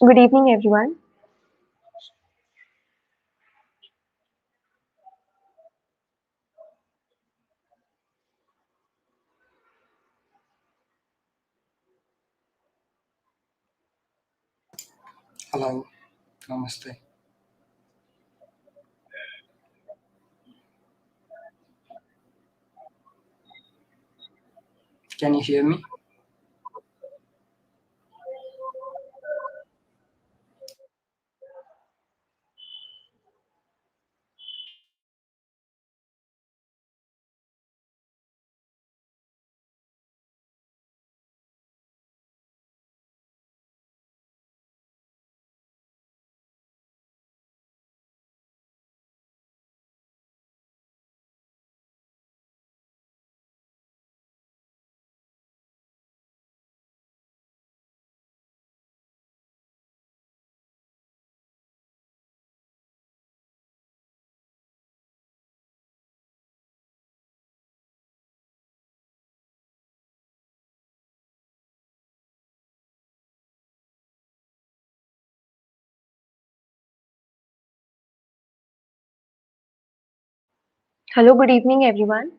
Good evening, everyone. Hello, namaste. Can you hear me? Hello, good evening, everyone.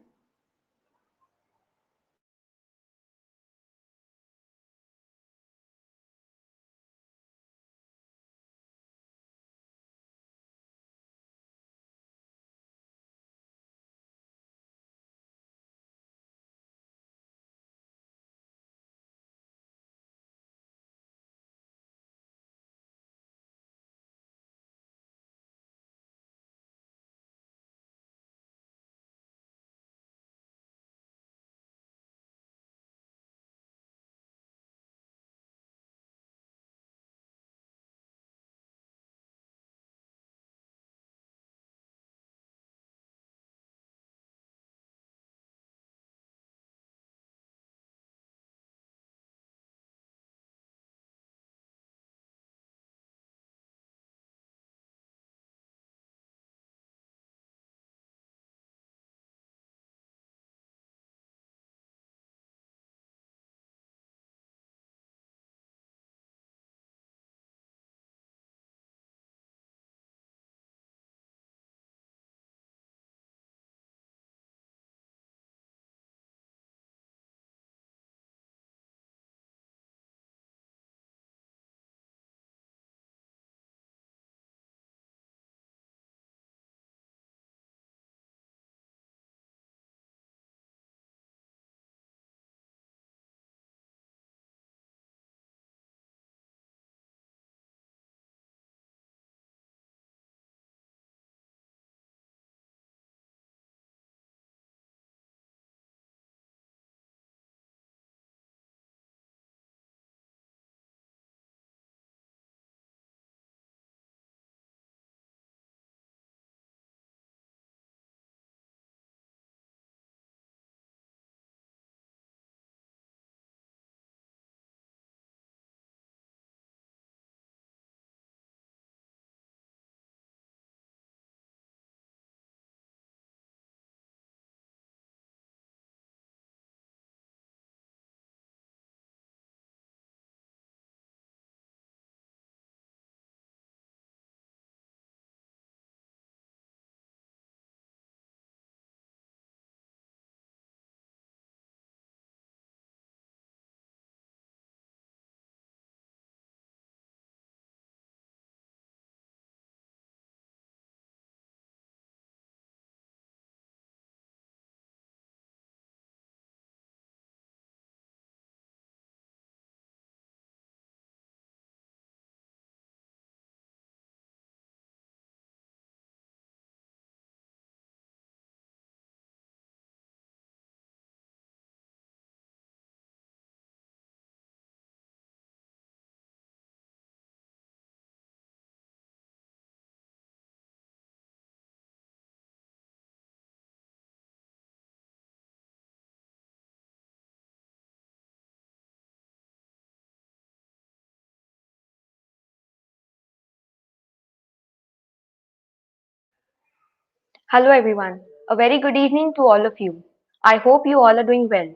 Hello, everyone. A very good evening to all of you. I hope you all are doing well.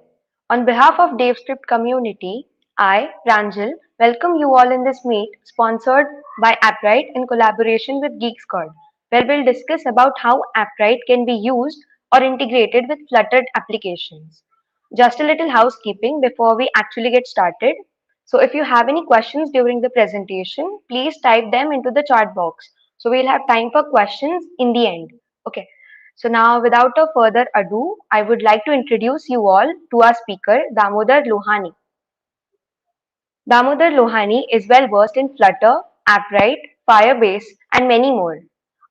On behalf of DevScript community, I, Pranjal, welcome you all in this meet sponsored by Appwrite in collaboration with GeekSquad, where we'll discuss about how Appwrite can be used or integrated with Flutter applications. Just a little housekeeping before we actually get started. So if you have any questions during the presentation, please type them into the chat box. So we'll have time for questions in the end. Okay. So now without a further ado, I would like to introduce you all to our speaker, Damodar Lohani. Damodar Lohani is well versed in Flutter, Appwrite, Firebase, and many more.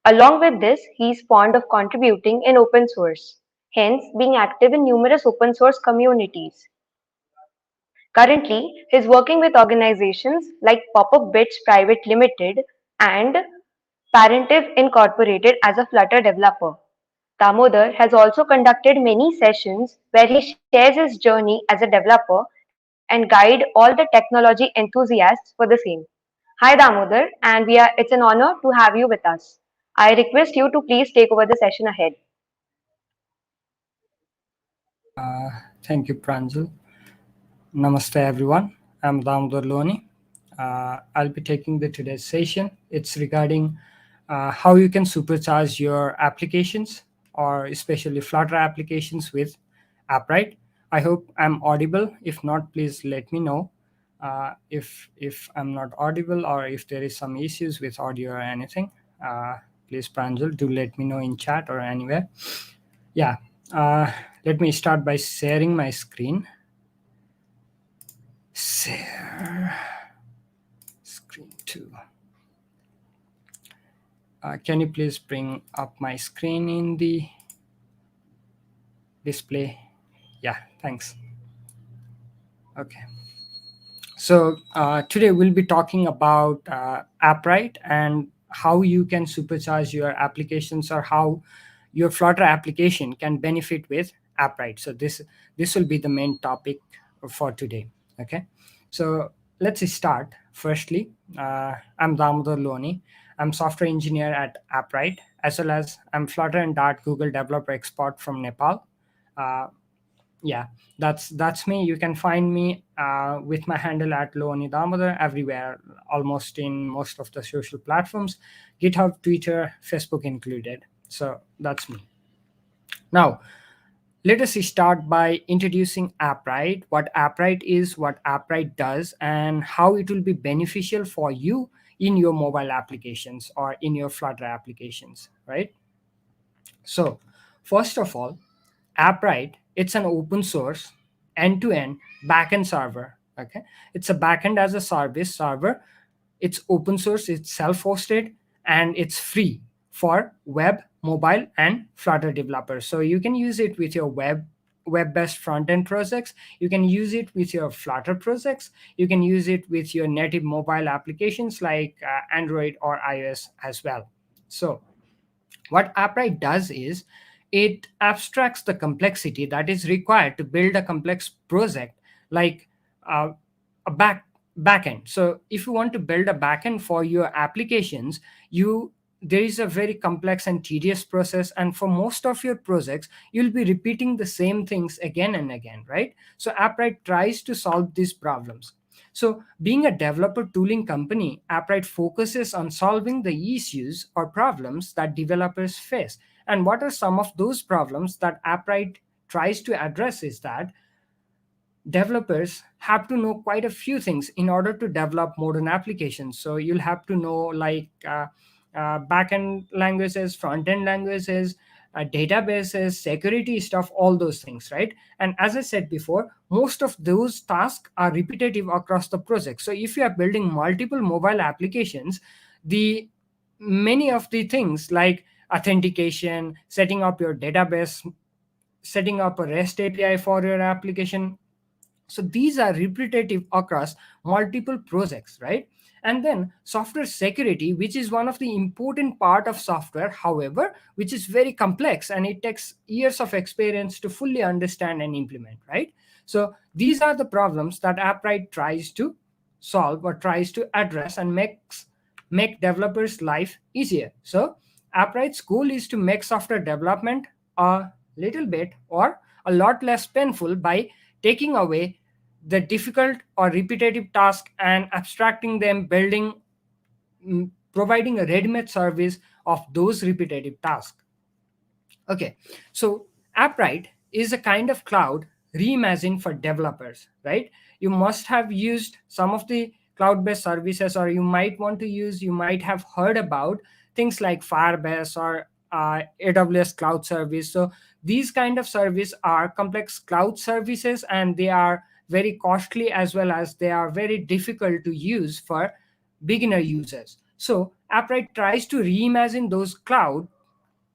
Along with this, he is fond of contributing in open source, hence being active in numerous open source communities. Currently, he is working with organizations like Pop-up Bits Private Limited and Parentive Incorporated as a Flutter developer. Damodar has also conducted many sessions where he shares his journey as a developer and guide all the technology enthusiasts for the same. Hi Damodar, and it's an honor to have you with us. I request you to please take over the session ahead. Thank you, Pranjal. Namaste, everyone. I'm Damodar Loni. I'll be taking the today's session. It's regarding how you can supercharge your applications, or especially Flutter applications with Appwrite. I hope I'm audible. If not, please let me know. If I'm not audible, or if there is some issues with audio or anything, please, Pranjal, do let me know in chat or anywhere. Yeah. Let me start by sharing my screen. Share screen 2. Can you please bring up my screen in the display? Yeah, thanks. Okay. So today we'll be talking about Appwrite and how you can supercharge your applications, or how your Flutter application can benefit with Appwrite. So this will be the main topic for today. Okay. So let's start. Firstly, I'm Damodar Loni. I'm software engineer at Appwrite, as well as I'm Flutter and Dart Google developer expert from Nepal. Yeah, that's me. You can find me with my handle at Loani Damodar everywhere, almost in most of the social platforms, GitHub, Twitter, Facebook included. So that's me. Now, let us start by introducing Appwrite, what Appwrite is, what Appwrite does, and how it will be beneficial for you in your mobile applications or in your Flutter applications, right? So, first of all, Appwrite, it's an open source end-to-end backend server. Okay, it's a backend as a service server. It's open source, it's self-hosted, and it's free for web, mobile, and Flutter developers. So you can use it with your web-based front-end projects. You can use it with your Flutter projects. You can use it with your native mobile applications like Android or iOS as well. So what Appwrite does is it abstracts the complexity that is required to build a complex project, like a backend. So if you want to build a backend for your applications, there is a very complex and tedious process, and for most of your projects you'll be repeating the same things again and again, right? So Appwrite tries to solve these problems. So, being a developer tooling company, Appwrite focuses on solving the issues or problems that developers face. And what are some of those problems that Appwrite tries to address is that developers have to know quite a few things in order to develop modern applications. So you'll have to know like backend languages, front-end languages, databases, security stuff, all those things, right? And as I said before, most of those tasks are repetitive across the project. So if you are building multiple mobile applications, the many of the things like authentication, setting up your database, setting up a REST API for your application, so these are repetitive across multiple projects, right? And then software security, which is one of the important part of software, however, which is very complex and it takes years of experience to fully understand and implement, right? So these are the problems that Appwrite tries to solve or tries to address and make developers life easier. So Appwrite's goal is to make software development a little bit or a lot less painful by taking away the difficult or repetitive task and abstracting them, building, providing a ready-made service of those repetitive tasks. Okay, so Appwrite is a kind of cloud reimagined for developers, right? You must have used some of the cloud-based services, or you might have heard about things like Firebase or AWS Cloud Service. So these kind of service are complex cloud services, and they are very costly, as well as they are very difficult to use for beginner users. So Appwrite tries to reimagine those cloud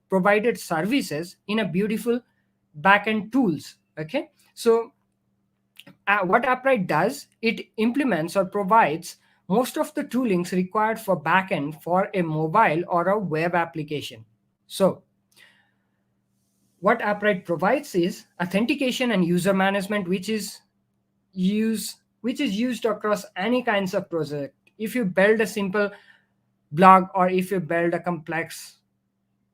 provided services in a beautiful backend tools. Okay, so what Appwrite does, it implements or provides most of the toolings required for backend for a mobile or a web application. So what Appwrite provides is authentication and user management, which is used across any kinds of project. If you build a simple blog, or if you build a complex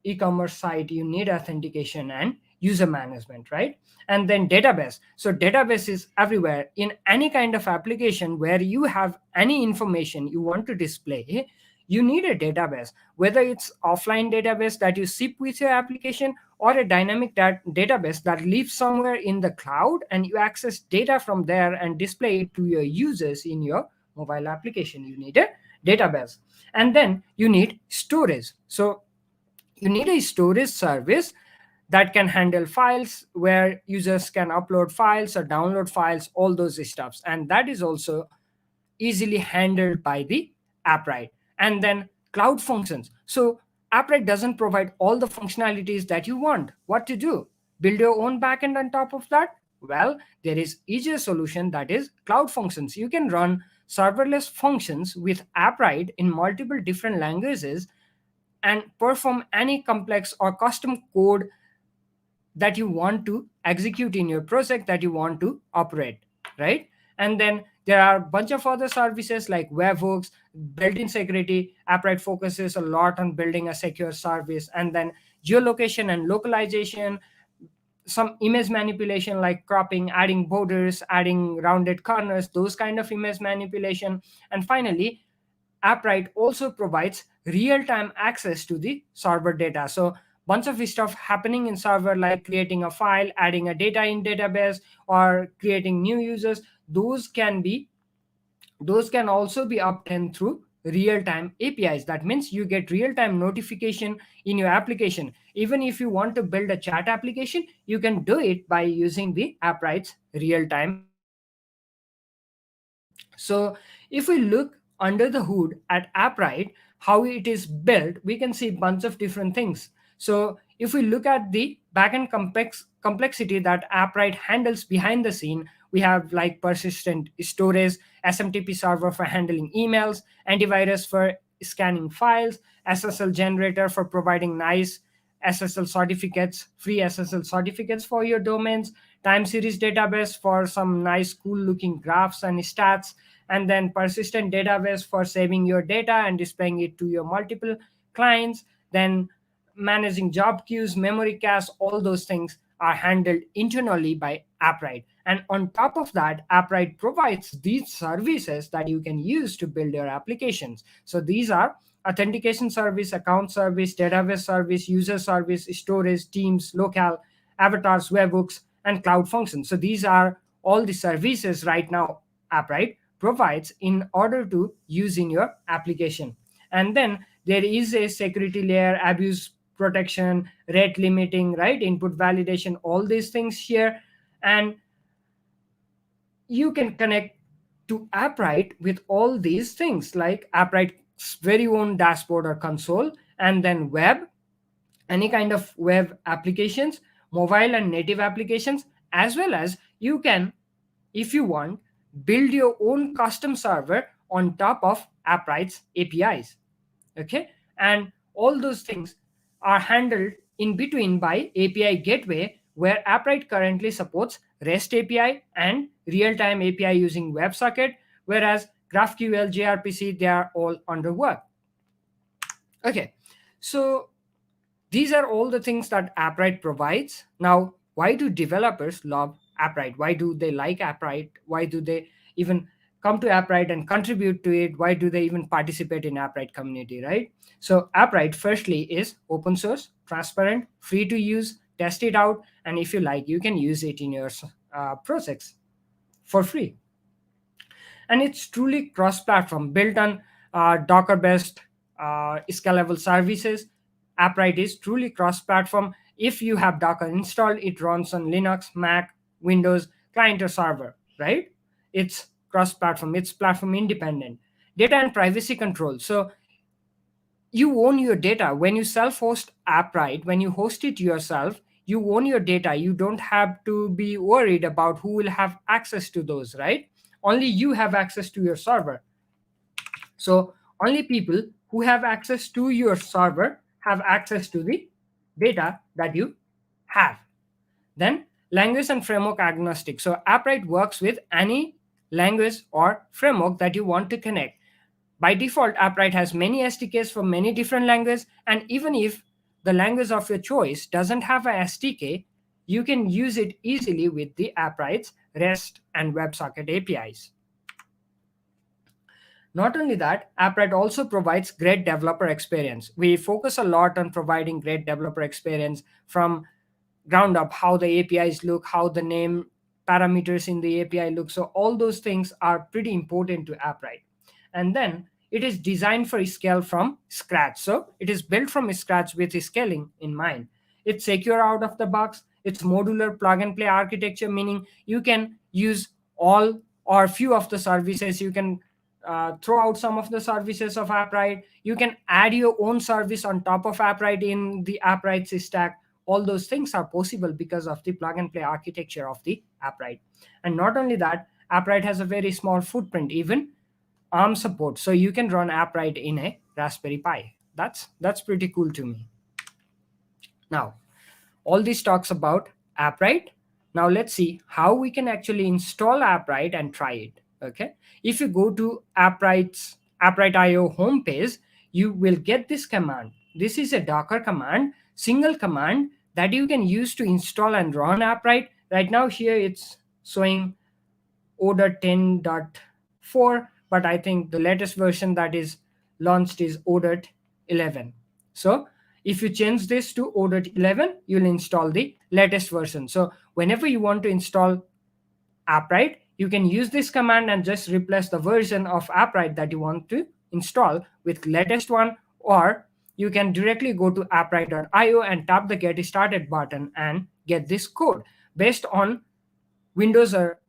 e-commerce site, you need authentication and user management, right? And then database. So database is everywhere in any kind of application where you have any information you want to display. You need a database, whether it's offline database that you ship with your application, or a dynamic database that lives somewhere in the cloud and you access data from there and display it to your users in your mobile application. You need a database. And then you need storage. So you need a storage service that can handle files, where users can upload files or download files, all those stuffs, and that is also easily handled by the Appwrite. And then cloud functions. So Appwrite doesn't provide all the functionalities that you want. What to do? Build your own backend on top of that? Well, there is easier solution, that is cloud functions. You can run serverless functions with Appwrite in multiple different languages and perform any complex or custom code that you want to execute in your project, that you want to operate, right? And then there are a bunch of other services like webhooks, built-in security. Appwrite focuses a lot on building a secure service. And then geolocation and localization, some image manipulation like cropping, adding borders, adding rounded corners, those kind of image manipulation. And finally, Appwrite also provides real-time access to the server data. So bunch of stuff happening in server, like creating a file, adding a data in database, or creating new users. Those can also be obtained through real-time APIs. That means you get real-time notification in your application. Even if you want to build a chat application, you can do it by using the Appwrite's real-time APIs. So if we look under the hood at Appwrite, how it is built, we can see a bunch of different things. So if we look at the backend complexity that Appwrite handles behind the scene, we have like persistent storage, SMTP server for handling emails, antivirus for scanning files, SSL generator for providing nice SSL certificates, free SSL certificates for your domains, time series database for some nice cool looking graphs and stats, and then persistent database for saving your data and displaying it to your multiple clients. Then managing job queues, memory cache, all those things are handled internally by Appwrite. And on top of that, Appwrite provides these services that you can use to build your applications. So these are authentication service, account service, database service, user service, storage, teams, local, avatars, webhooks, and cloud functions. So these are all the services right now Appwrite provides in order to use in your application. And then there is a security layer, abuse protection, rate limiting, right? Input validation, all these things here. And you can connect to Appwrite with all these things, like Appwrite's very own dashboard or console, and then web, any kind of web applications, mobile and native applications, as well as you can, if you want, build your own custom server on top of Appwrite's APIs. Okay, and all those things are handled in between by API gateway, where Appwrite currently supports REST API and real-time API using WebSocket, whereas GraphQL, gRPC, they are all under work. Okay, so these are all the things that Appwrite provides. Now, why do developers love Appwrite? Why do they like Appwrite? Why do they even come to Appwrite and contribute to it? Why do they even participate in Appwrite community, right? So Appwrite firstly is open source, transparent, free to use, test it out, and if you like, you can use it in your projects for free. And it's truly cross-platform, built on Docker-based scalable services. Appwrite is truly cross-platform. If you have Docker installed, it runs on Linux, Mac, Windows, client or server, right? It's cross-platform. It's platform independent. Data and privacy control. So you own your data when you self-host Appwrite. When you host it yourself, you own your data. You don't have to be worried about who will have access to those, right? Only you have access to your server. So only people who have access to your server have access to the data that you have. Then language and framework agnostic. So Appwrite works with any language or framework that you want to connect. By default, Appwrite has many SDKs for many different languages, and even if the language of your choice doesn't have a SDK, you can use it easily with the Appwrite's REST and WebSocket APIs. Not only that, Appwrite also provides great developer experience. We focus a lot on providing great developer experience from ground up, how the APIs look, how the name parameters in the API look. So all those things are pretty important to Appwrite. And then it is designed for scale from scratch. So it is built from scratch with scaling in mind. It's secure out of the box. It's modular plug and play architecture, meaning you can use all or few of the services. You can throw out some of the services of Appwrite. You can add your own service on top of Appwrite in the Appwrite stack. All those things are possible because of the plug and play architecture of the Appwrite. And not only that, Appwrite has a very small footprint, even ARM support. So you can run Appwrite in a Raspberry Pi. That's pretty cool to me. Now, all this talks about Appwrite. Now let's see how we can actually install Appwrite and try it. Okay. If you go to Appwrite.io homepage, you will get this command. This is a Docker command, single command that you can use to install and run Appwrite. Right now here it's showing order 10.4, but I think the latest version that is launched is order 11. So if you change this to order 11, you'll install the latest version. So whenever you want to install Appwrite, you can use this command and just replace the version of Appwrite that you want to install with latest one, or you can directly go to appwrite.io and tap the get started button and get this code. Based on Windows or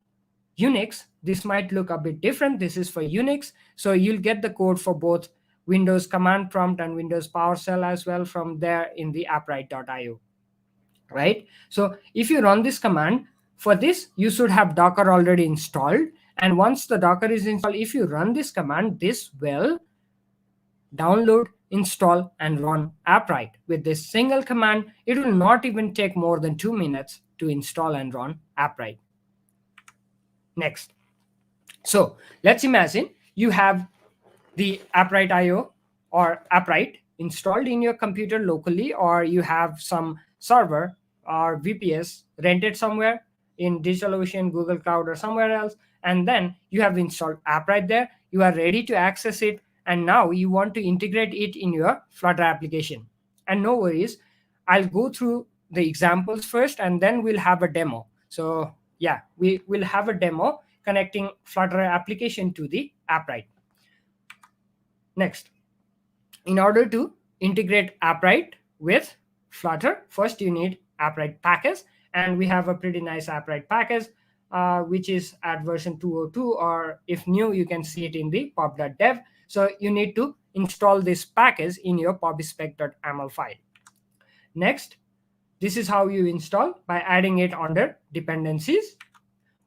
Unix, this might look a bit different. This is for Unix, so you'll get the code for both Windows command prompt and Windows PowerShell as well from there in the appwrite.io, right? So if you run this command, for this you should have Docker already installed, and once the Docker is installed, if you run this command, this will download, install, and run Appwrite. With this single command, it will not even take more than 2 minutes to install and run Appwrite. Next, so let's imagine you have the Appwrite.io or Appwrite installed in your computer locally, or you have some server or VPS rented somewhere in DigitalOcean, Google Cloud, or somewhere else, and then you have installed Appwrite there. You are ready to access it, and now you want to integrate it in your Flutter application. And no worries, I'll go through the examples first, and then we'll have a demo. So yeah, we will have a demo connecting Flutter application to the Appwrite. Next, in order to integrate Appwrite with Flutter, first you need Appwrite package, and we have a pretty nice Appwrite package, which is at version 202, or if new, you can see it in the pub.dev. So you need to install this package in your pubspec.yaml file. Next, this is how you install, by adding it under dependencies.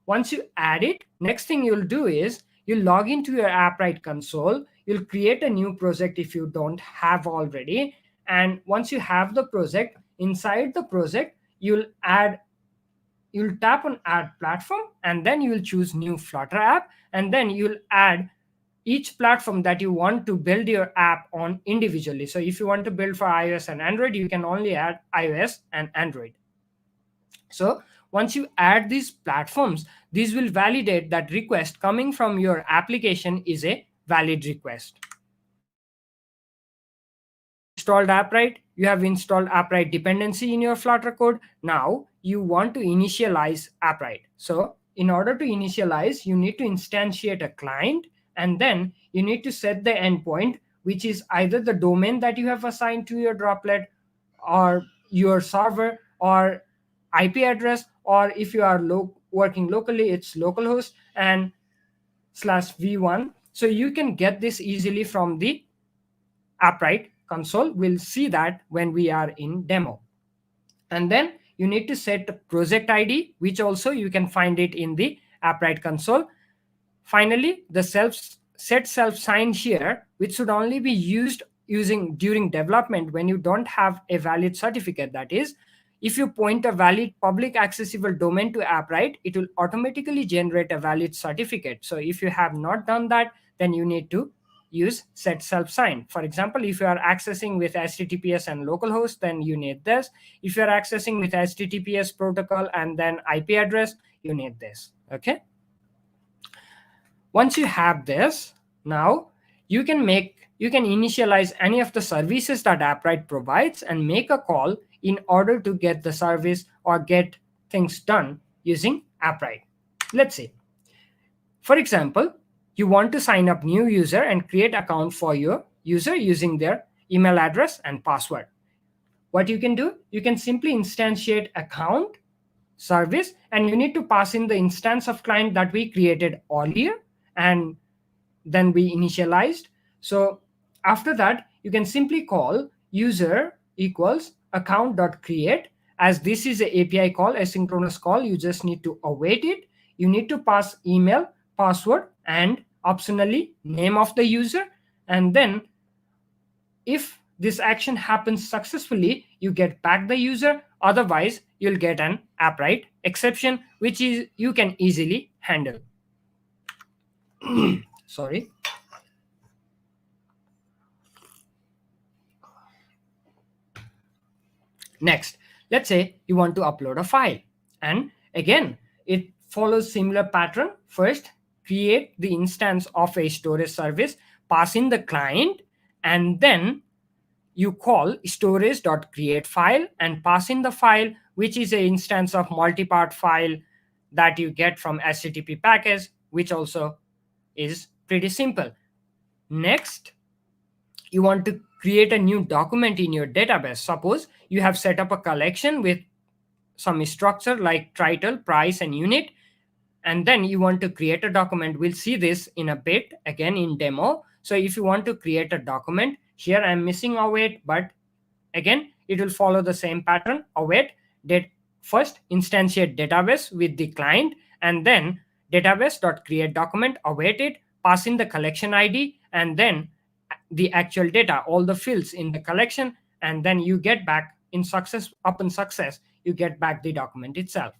Once you add it, next thing you'll do is you'll log into your Appwrite console. You'll create a new project if you don't have already. And once you have the project, inside the project, you'll tap on add platform, and then you'll choose new Flutter app, and then you'll add each platform that you want to build your app on individually. So if you want to build for iOS and Android, you can only add iOS and Android. So Once you add these platforms, these will validate that request coming from your application is a valid request. You have installed Appwrite, you have installed Appwrite dependency in your Flutter code. Now you want to initialize Appwrite. So in order to initialize, you need to instantiate a client, and then you need to set the endpoint, which is either the domain that you have assigned to your droplet, or your server, or IP address, or if you are working locally, it's localhost and /v1. So you can get this easily from the Appwrite console. We'll see that when we are in demo. And then you need to set project ID, which also you can find it in the Appwrite console. Finally, the set self sign here, which should only be using during development when you don't have a valid certificate. That is, if you point a valid public accessible domain to Appwrite, it will automatically generate a valid certificate. So if you have not done that, then you need to use set self sign. For example, if you are accessing with HTTPS and localhost, then you need this. If you are accessing with HTTPS protocol and then IP address, you need this. Okay. Once you have this, now you can initialize any of the services that Appwrite provides and make a call in order to get the service or get things done using Appwrite. Let's see. For example, you want to sign up new user and create account for your user using their email address and password. What you can do, you can simply instantiate account service, and you need to pass in the instance of client that we created earlier and then we initialized. So after that, you can simply call user equals account.create. As this is an API call, asynchronous call, you just need to await it. You need to pass email, password, and optionally name of the user. And then if this action happens successfully, you get back the user. Otherwise, you'll get an Appwrite exception, which is you can easily handle. Sorry. Next, let's say you want to upload a file. And again, it follows similar pattern. First, create the instance of a storage service, pass in the client, and then you call storage.createFile and pass in the file, which is an instance of multi-part file that you get from HTTP package, which also is pretty simple. Next, you want to create a new document in your database. Suppose you have set up a collection with some structure like title, price, and unit, and then you want to create a document. We'll see this in a bit again in demo. So if you want to create a document, here I'm missing await, but again, it will follow the same pattern. Await, first instantiate database with the client, and then database.create document, await it, pass in the collection ID, and then the actual data, all the fields in the collection, and then you get back in success, upon success, you get back the document itself.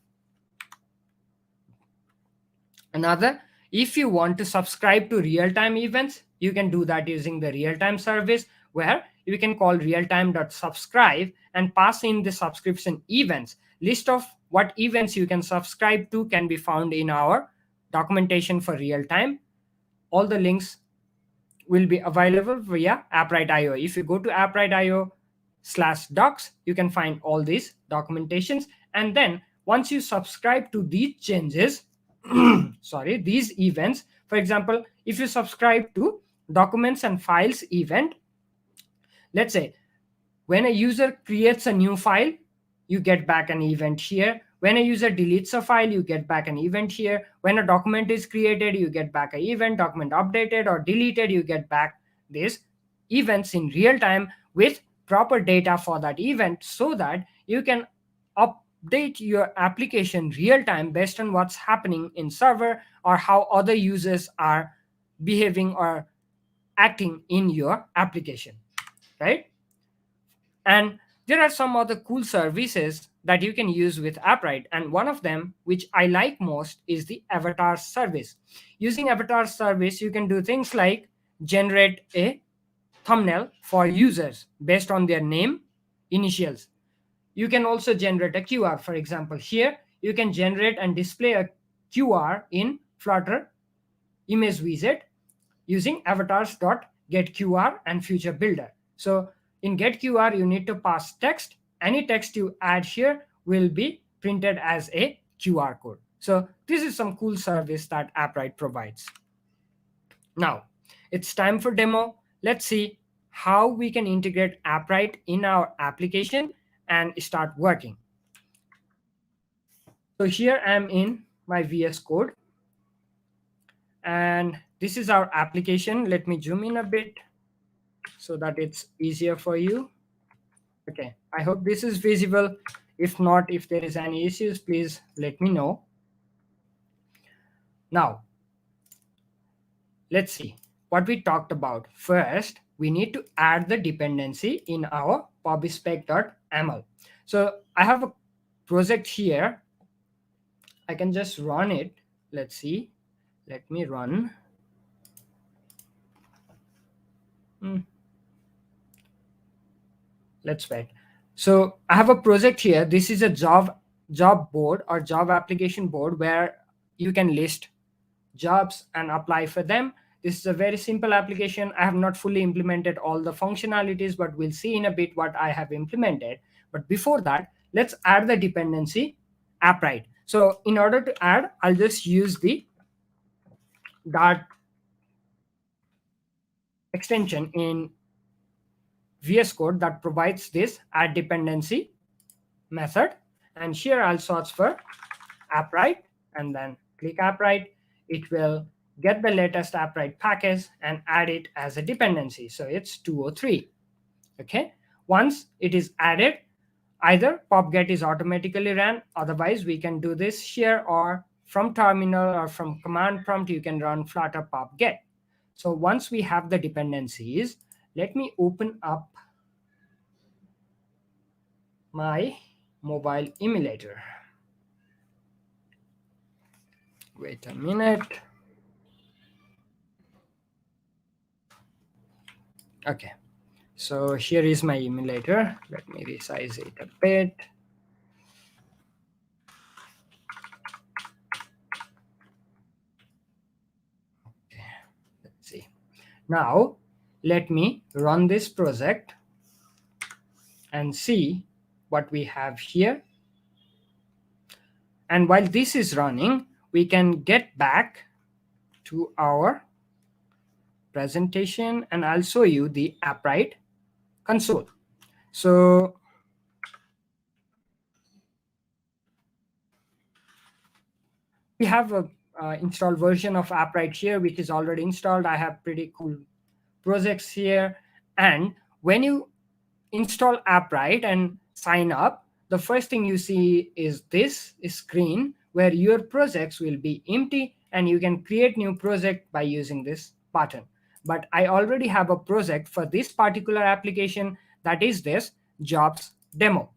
Another, if you want to subscribe to real-time events, you can do that using the real-time service, where you can call realtime.subscribe and pass in the subscription events. List of what events you can subscribe to can be found in our documentation for real-time. All the links will be available via Appwrite.io. If you go to Appwrite.io/docs, you can find all these documentations. And then once you subscribe to these changes, these events, for example, if you subscribe to documents and files event, let's say when a user creates a new file, you get back an event here. When a user deletes a file, you get back an event here. When a document is created, you get back an event. Document updated or deleted, you get back these events in real time with proper data for that event, so that you can update your application real time based on what's happening in server or how other users are behaving or acting in your application, right? And there are some other cool services that you can use with Appwrite, and one of them, which I like most, is the avatar service. Using avatar service, you can do things like generate a thumbnail for users based on their name, initials. You can also generate a QR. For example, here you can generate and display a QR in Flutter image widget using avatars.getQR and future builder. So in getQR, you need to pass text. Any text you add here will be printed as a QR code. So this is some cool service that Appwrite provides. Now it's time for demo. Let's see how we can integrate Appwrite in our application and start working. So here I'm in my VS Code, and this is our application. Let me zoom in a bit so that it's easier for you. Okay, I hope this is visible. If not, if there is any issues, please let me know. Now, let's see what we talked about. First, we need to add the dependency in our pubspec.ml. So I have a project here. I can just run it. Let's see. Let me run. Let's wait. So I have a project here. This is a job board or job application board where you can list jobs and apply for them. This is a very simple application. I have not fully implemented all the functionalities, but we'll see in a bit what I have implemented. But before that, let's add the dependency Appwrite. So in order to add, I'll just use the Dart extension in VS Code that provides this add dependency method. And here I'll search for Appwrite and then click Appwrite. It will get the latest Appwrite package and add it as a dependency. So it's 203. Okay. Once it is added, either pubget is automatically ran. Otherwise, we can do this here, or from terminal or from command prompt, you can run flutter pubget. So once we have the dependencies, let me open up my mobile emulator. Wait a minute. Okay, so here is my emulator. Let me resize it a bit. Okay, let's see. Now, let me run this project and see what we have here. And while this is running, we can get back to our presentation and I'll show you the Appwrite console. So we have a installed version of Appwrite here, which is already installed. I have pretty cool projects here. And when you install Appwrite and sign up, the first thing you see is this screen where your projects will be empty and you can create new project by using this button. But I already have a project for this particular application, that is this jobs demo.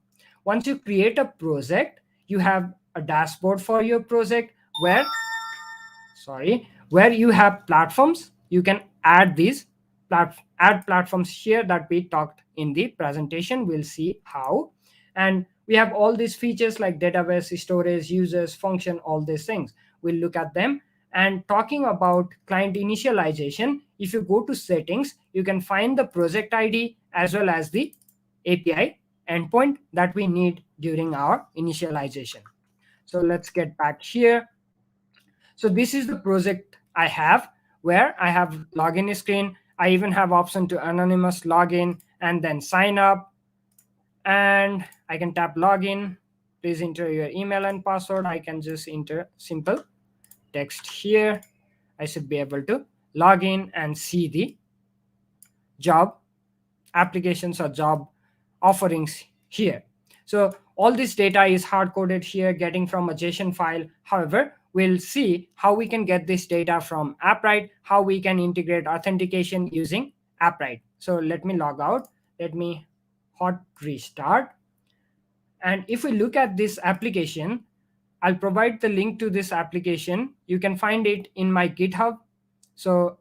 Once you create a project, you have a dashboard for your project where you have platforms. You can add these add platforms here that we talked in the presentation. We'll see how. And we have all these features like database, storage, users, function, all these things. We'll look at them. And talking about client initialization, if you go to settings, you can find the project ID as well as the API endpoint that we need during our initialization. So let's get back here. So this is the project I have, where I have login screen. I even have option to anonymous login and then sign up. And I can tap login. Please enter your email and password. I can just enter simple text here. I should be able to log in and see the job applications or job offerings here. So all this data is hard-coded here, getting from a JSON file. However, we'll see how we can get this data from Appwrite, how we can integrate authentication using Appwrite. So let me log out. Let me hot restart. And if we look at this application, I'll provide the link to this application. You can find it in my GitHub. So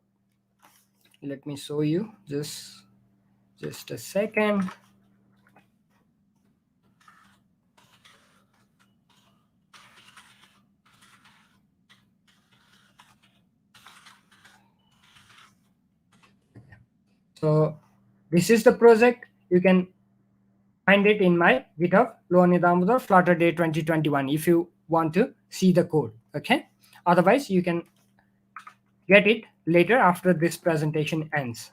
let me show you just a second. So this is the project. You can find it in my GitHub, Loani Damodar Flutter Day 2021 if you want to see the code. Okay. Otherwise, you can get it later after this presentation ends.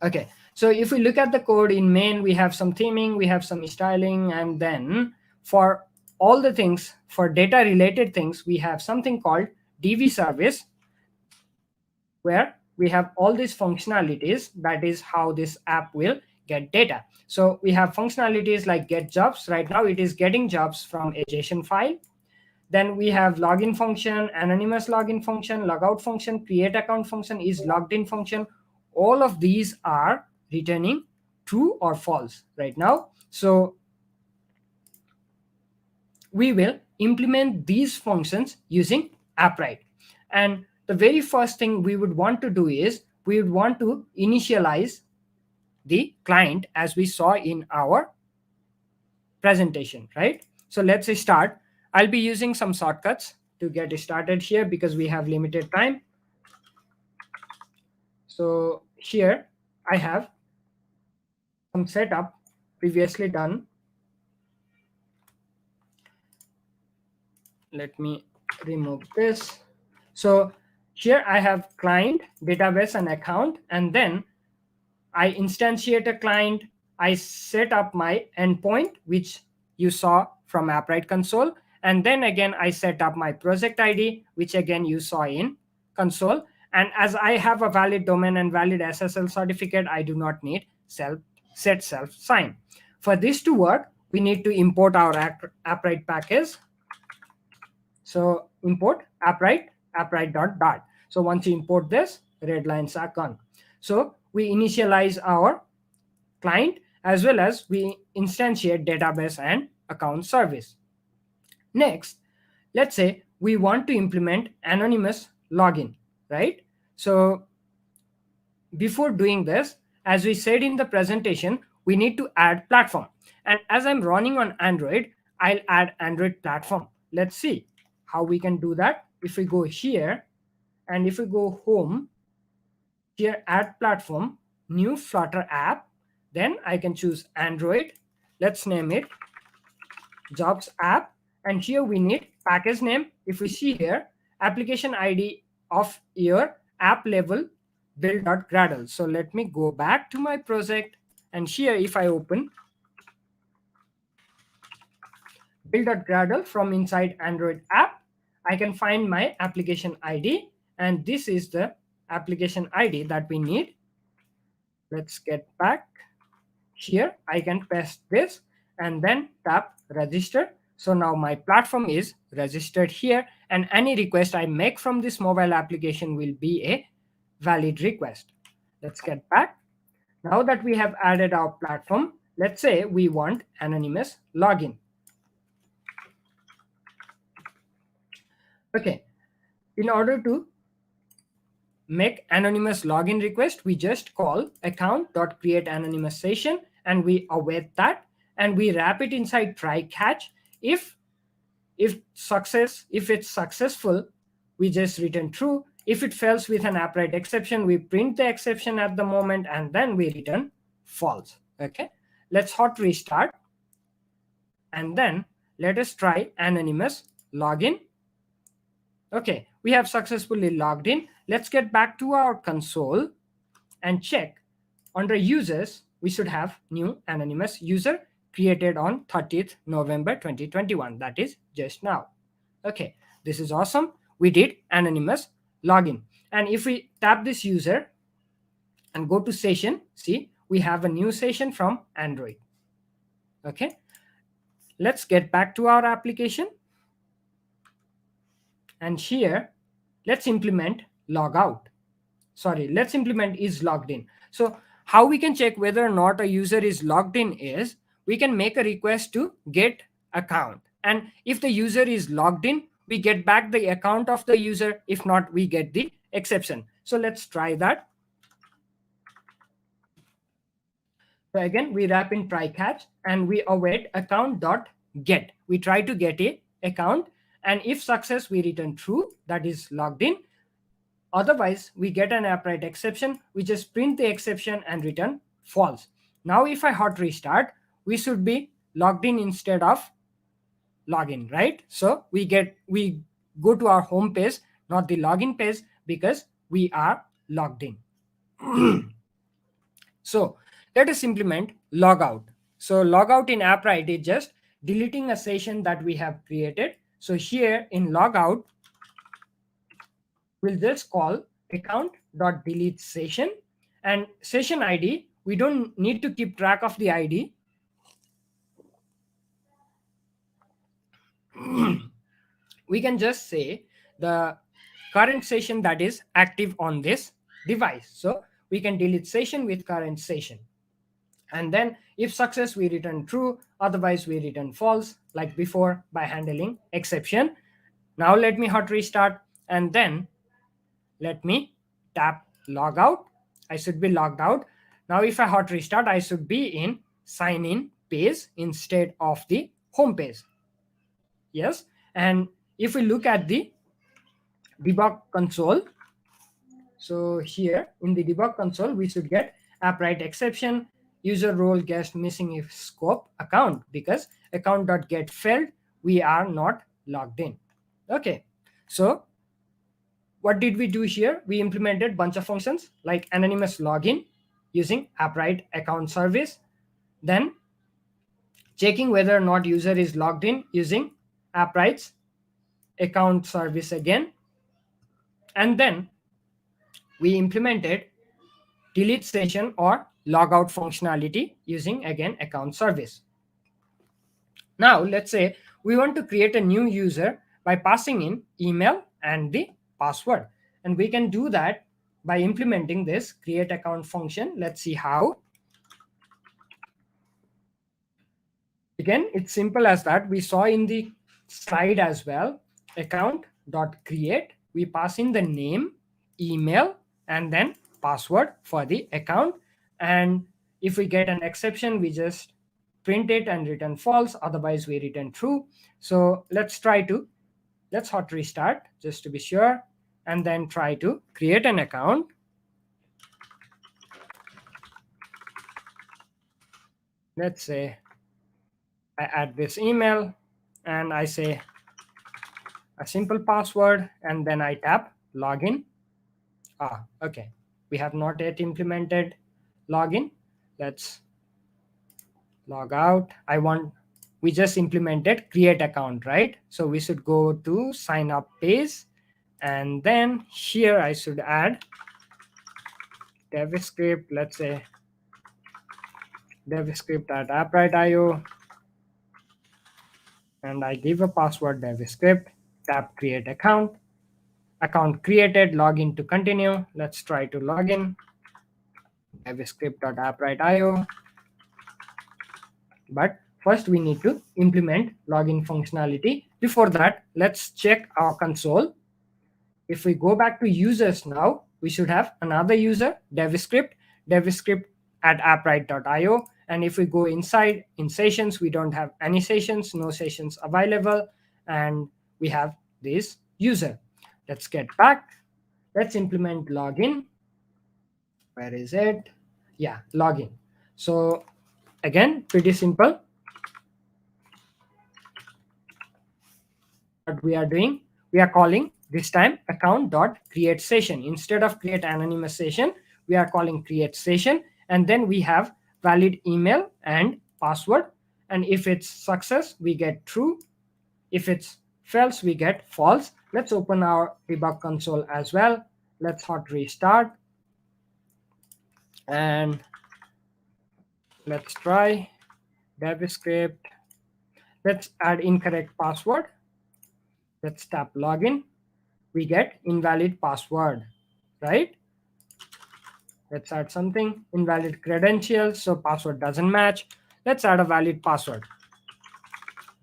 Okay. So if we look at the code in main, we have some theming, we have some styling, and then for all the things, for data related things, we have something called DB service, where we have all these functionalities. That is how this app will get data. So we have functionalities like get jobs. Right now it is getting jobs from a JSON file. Then we have login function, anonymous login function, logout function, create account function, is logged in function. All of these are returning true or false right now. So we will implement these functions using Appwrite. And the very first thing we would want to do is we would want to initialize the client as we saw in our presentation, right? So let's start. I'll be using some shortcuts to get started here because we have limited time. So here I have some setup previously done. Let me remove this. So here I have client, database, and account, and then I instantiate a client. I set up my endpoint, which you saw from Appwrite console. And then again, I set up my project ID, which again you saw in console. And as I have a valid domain and valid SSL certificate, I do not need set self sign. For this to work, we need to import our Appwrite package. So import Appwrite.dart. So once you import this, red lines are gone. So we initialize our client as well as we instantiate database and account service. Next, let's say we want to implement anonymous login, right? So before doing this, as we said in the presentation, we need to add platform. And as I'm running on Android, I'll add Android platform. Let's see how we can do that. If we go here and if we go home, here add platform, new Flutter app, then I can choose Android. Let's name it jobs app. And here we need package name. If we see here, application ID of your app level build.gradle. So let me go back to my project. And here, if I open build.gradle from inside Android app, I can find my application ID. And this is the application ID that we need. Let's get back. Here, I can paste this and then tap register. So now my platform is registered here, and any request I make from this mobile application will be a valid request. Let's get back. Now that we have added our platform, let's say we want anonymous login. Okay, in order to make anonymous login request, we just call account.createAnonymous session and we await that, and we wrap it inside try catch. If it's successful, we just return true. If it fails with an Appwrite exception, we print the exception at the moment and then we return false. Okay, let's hot restart and then let us try anonymous login. Okay, we have successfully logged in. Let's get back to our console and check. Under users, we should have new anonymous user created on 30th November 2021. That is just now. Okay, this is awesome. We did anonymous login. And if we tap this user and go to session, see, we have a new session from Android. Okay, let's get back to our application. And here, let's implement logout. Sorry, let's implement is logged in. So how we can check whether or not a user is logged in is we can make a request to get account. And if the user is logged in, we get back the account of the user. If not, we get the exception. So let's try that. So again, we wrap in try catch and we await account.get. We try to get a account, and if success, we return true, that is logged in. Otherwise, we get an Appwrite exception. We just print the exception and return false. Now, if I hot restart, we should be logged in instead of login, right? So we go to our home page, not the login page, because we are logged in. So let us implement logout. So logout in Appwrite is just deleting a session that we have created. So here in logout, we'll just call account.delete session, and session ID, we don't need to keep track of the ID. We can just say the current session that is active on this device. So we can delete session with current session. And then if success, we return true. Otherwise, we return false, like before, by handling exception. Now let me hot restart, and then let me tap logout. I should be logged out. Now if I hot restart, I should be in sign in page instead of the home page. Yes. And if we look at the debug console, so here in the debug console, we should get Appwrite exception, user role guest missing if scope account, because account.get failed, we are not logged in. Okay. So what did we do here? We implemented a bunch of functions like anonymous login using Appwrite account service, then checking whether or not user is logged in using Appwrite's account service again, and then we implemented delete session or logout functionality using again account service. Now let's say we want to create a new user by passing in email and the password, and we can do that by implementing this create account function. Let's see how. Again, it's simple as that. We saw in the slide as well, account.create, we pass in the name, email, and then password for the account. And if we get an exception, we just print it and return false. Otherwise, we return true. So let's hot restart just to be sure, and then try to create an account. Let's say I add this email and I say a simple password, and then I tap login. Okay. We have not yet implemented login. Let's log out. We just implemented create account, right? So we should go to sign up page, and then here I should add devscript. Let's say devscript at Appwrite.io, and I give a password devscript, tap create account. Account created, login to continue. Let's try to log in. devscript.appwrite.io. But first we need to implement login functionality. Before that, let's check our console. If we go back to users now, we should have another user, devscript at appwrite.io. And if we go inside in sessions, we don't have any sessions, no sessions available, and we have this user. Let's get back. Let's implement login. Where is it? Yeah, login. So again, pretty simple. What we are doing, we are calling this time account.create session. Instead of create anonymous session, we are calling create session, and then we have valid email and password. And if it's success, we get true. If it's false, we get false. Let's open our debug console as well. Let's hot restart. And let's try devscript. Let's add incorrect password. Let's tap login. We get invalid password, right? Let's add something, invalid credentials, so password doesn't match. Let's add a valid password.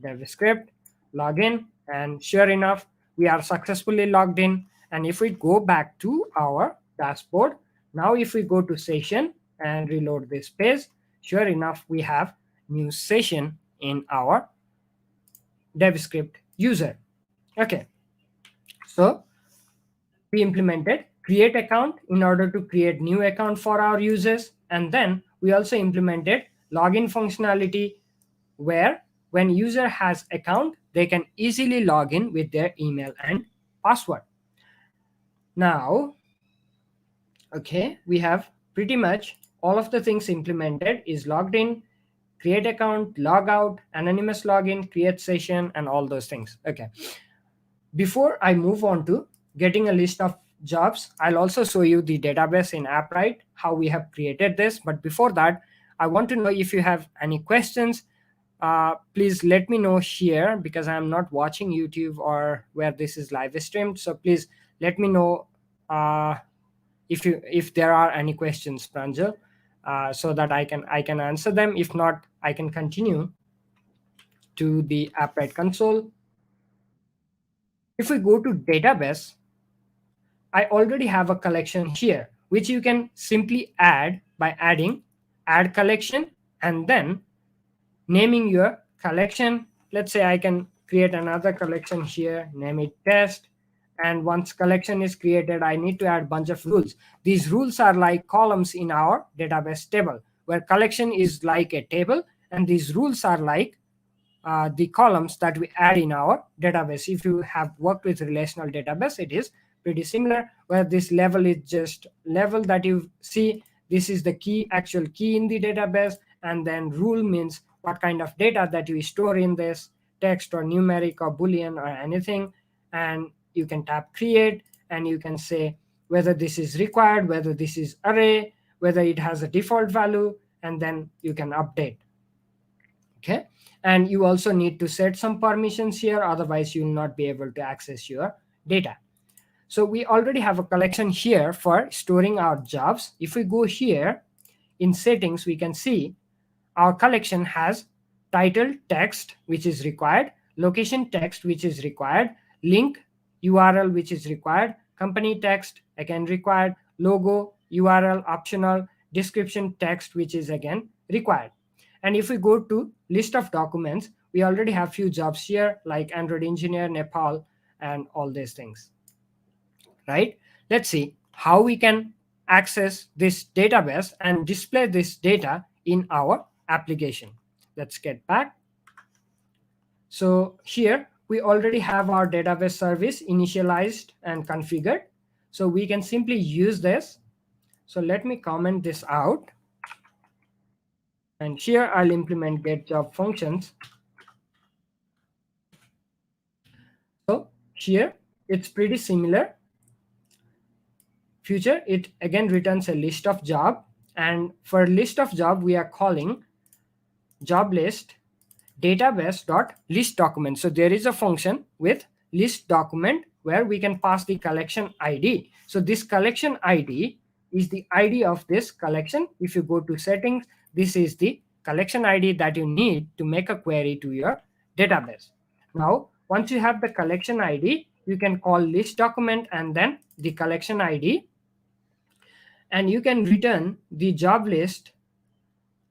devscript, login, and sure enough, we are successfully logged in. And if we go back to our dashboard, now if we go to session and reload this page, sure enough, we have new session in our devscript user. Okay, so we implemented create account in order to create new account for our users. And then we also implemented login functionality, where when user has account, they can easily log in with their email and password. Now, okay, we have pretty much all of the things implemented is logged in, create account, log out, anonymous login, create session, and all those things. Okay. Before I move on to getting a list of jobs, I'll also show you the database in Appwrite, how we have created this. But before that, I want to know if you have any questions. Please let me know here, because I'm not watching YouTube or where this is live streamed. So please let me know if there are any questions, Pranjal, so that I can answer them. If not, I can continue to the Appwrite console. If we go to database, I already have a collection here, which you can simply add by adding add collection and then naming your collection. Let's say I can create another collection here, name it test. And once collection is created, I need to add a bunch of rules. These rules are like columns in our database table, where collection is like a table, and these rules are like the columns that we add in our database. If you have worked with relational database, it is pretty similar, where this level is just level that you see. This is the key, actual key in the database, and then rule means what kind of data that you store in this, text or numeric or boolean or anything. And you can tap create, and you can say whether this is required, whether this is array, whether it has a default value, and then you can update. Okay. And you also need to set some permissions here, otherwise you will not be able to access your data. So we already have a collection here for storing our jobs. If we go here in settings, we can see our collection has title text, which is required, location text, which is required, link URL, which is required, company text, again required, logo, URL optional, description text, which is again required. And if we go to list of documents, we already have few jobs here like Android engineer, Nepal, and all these things, right? Let's see how we can access this database and display this data in our application. Let's get back. So here we already have our database service initialized and configured. So we can simply use this. So let me comment this out. And here I'll implement get job functions. So here it's pretty similar. Future, it again returns a list of job. And for list of job, we are calling job list database.list document. So there is a function with list document where we can pass the collection ID. So this collection ID is the ID of this collection. If you go to settings, this is the collection ID that you need to make a query to your database. Now, once you have the collection ID, you can call list document and then the collection ID, and you can return the job list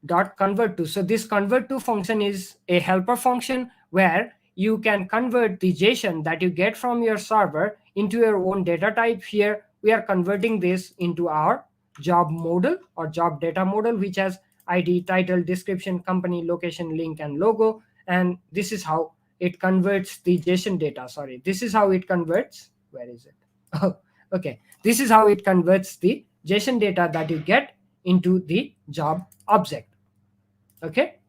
dot convert to. So this convert to function is a helper function where you can convert the JSON that you get from your server into your own data type. Here we are converting this into our job model or job data model, which has ID, title, description, company, location, link, and logo. And this is how it converts the JSON data. Sorry, this is how it converts. Where is it? Oh, okay. This is how it converts the JSON data that you get into the job object. Okay.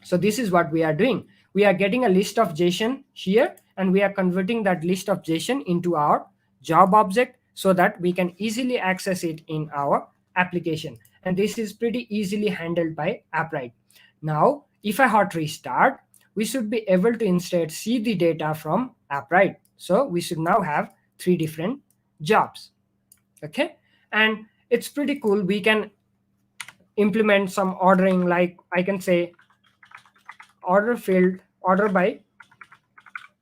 So this is what we are doing. We are getting a list of JSON here, and we are converting that list of JSON into our job object so that we can easily access it in our application. And this is pretty easily handled by Appwrite. Now, if I hot restart, we should be able to instead see the data from Appwrite. So we should now have 3 different jobs. Okay. And it's pretty cool. We can implement some ordering, like I can say order field, order by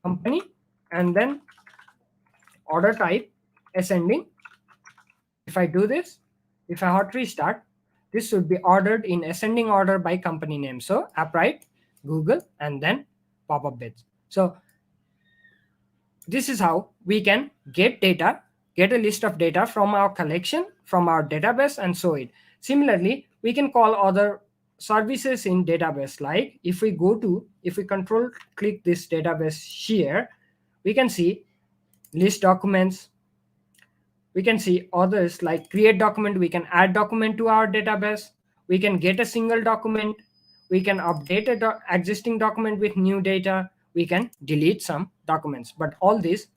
company, and then order type ascending. If I do this, if I hot restart, this should be ordered in ascending order by company name. So Appwrite, Google, and then pop-up bids. So this is how we can get data get a list of data from our collection, from our database, and show it. Similarly, we can call other services in database. Like if we control click this database here, we can see list documents. We can see others like create document. We can add document to our database. We can get a single document. We can update a existing document with new data. We can delete some documents. But all this,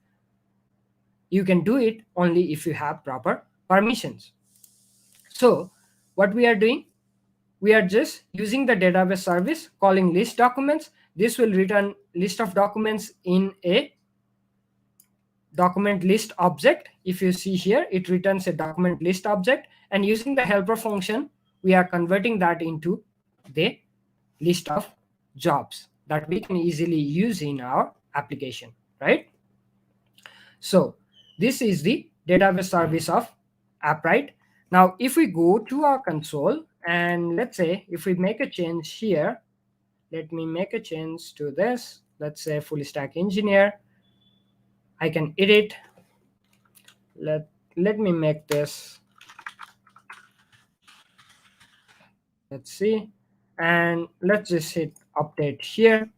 you can do it only if you have proper permissions. So what we are doing, we are just using the database service calling list documents. This will return list of documents in a document list object. If you see here, it returns a document list object, and using the helper function, we are converting that into the list of jobs that we can easily use in our application, right? So this is the database service of Appwrite. Now, if we go to our console and let's say if we make a change here, let me make a change to this. Let's say full stack engineer. I can edit. Let me make this. Let's see. And let's just hit update here.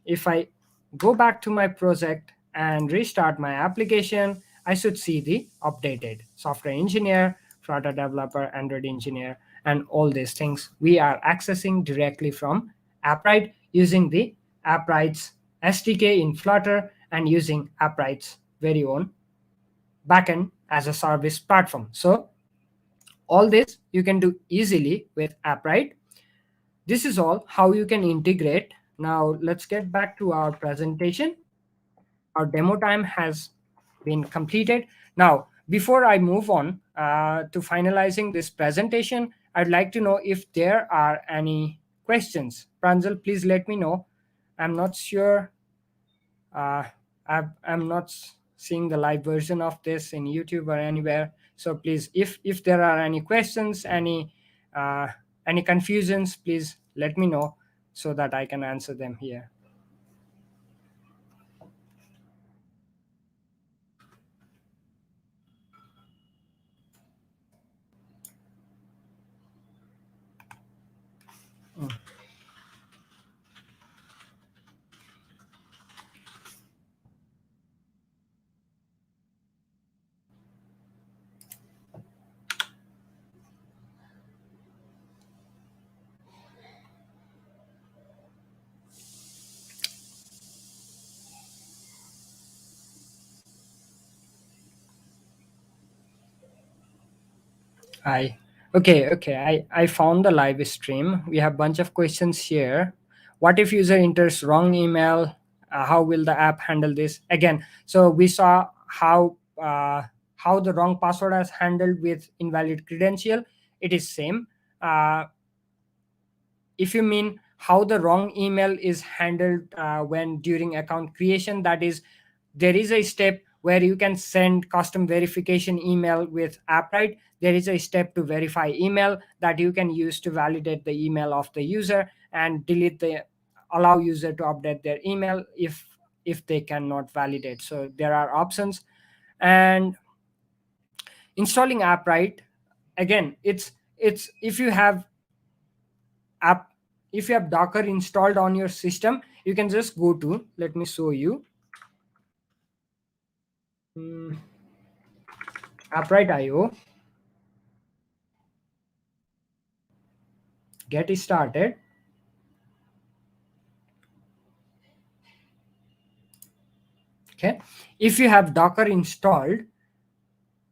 If I go back to my project and restart my application, I should see the updated software engineer, Flutter developer, Android engineer, and all these things we are accessing directly from Appwrite using the Appwrite's SDK in Flutter and using Appwrite's very own backend as a service platform. So all this you can do easily with Appwrite. This is all how you can integrate. Now let's get back to our presentation. Our demo time has been completed. Now, before I move on to finalizing this presentation, I'd like to know if there are any questions. Pranjal, please let me know. I'm not sure. I'm not seeing the live version of this in YouTube or anywhere. So please, if there are any questions, any confusions, please let me know so that I can answer them here. I found the live stream. We have a bunch of questions here. What if user enters wrong email? How will the app handle this? Again, so we saw how the wrong password is handled with invalid credential. It is same. If you mean how the wrong email is handled when during account creation, that is, there is a step where you can send custom verification email with Appwrite. There is a step to verify email that you can use to validate the email of the user and allow user to update their email if they cannot validate. So there are options. And installing Appwrite, again, it's if you have app if you have Docker installed on your system, you can just go to, let me show you, Appwrite.io, get started. Okay, if you have Docker installed,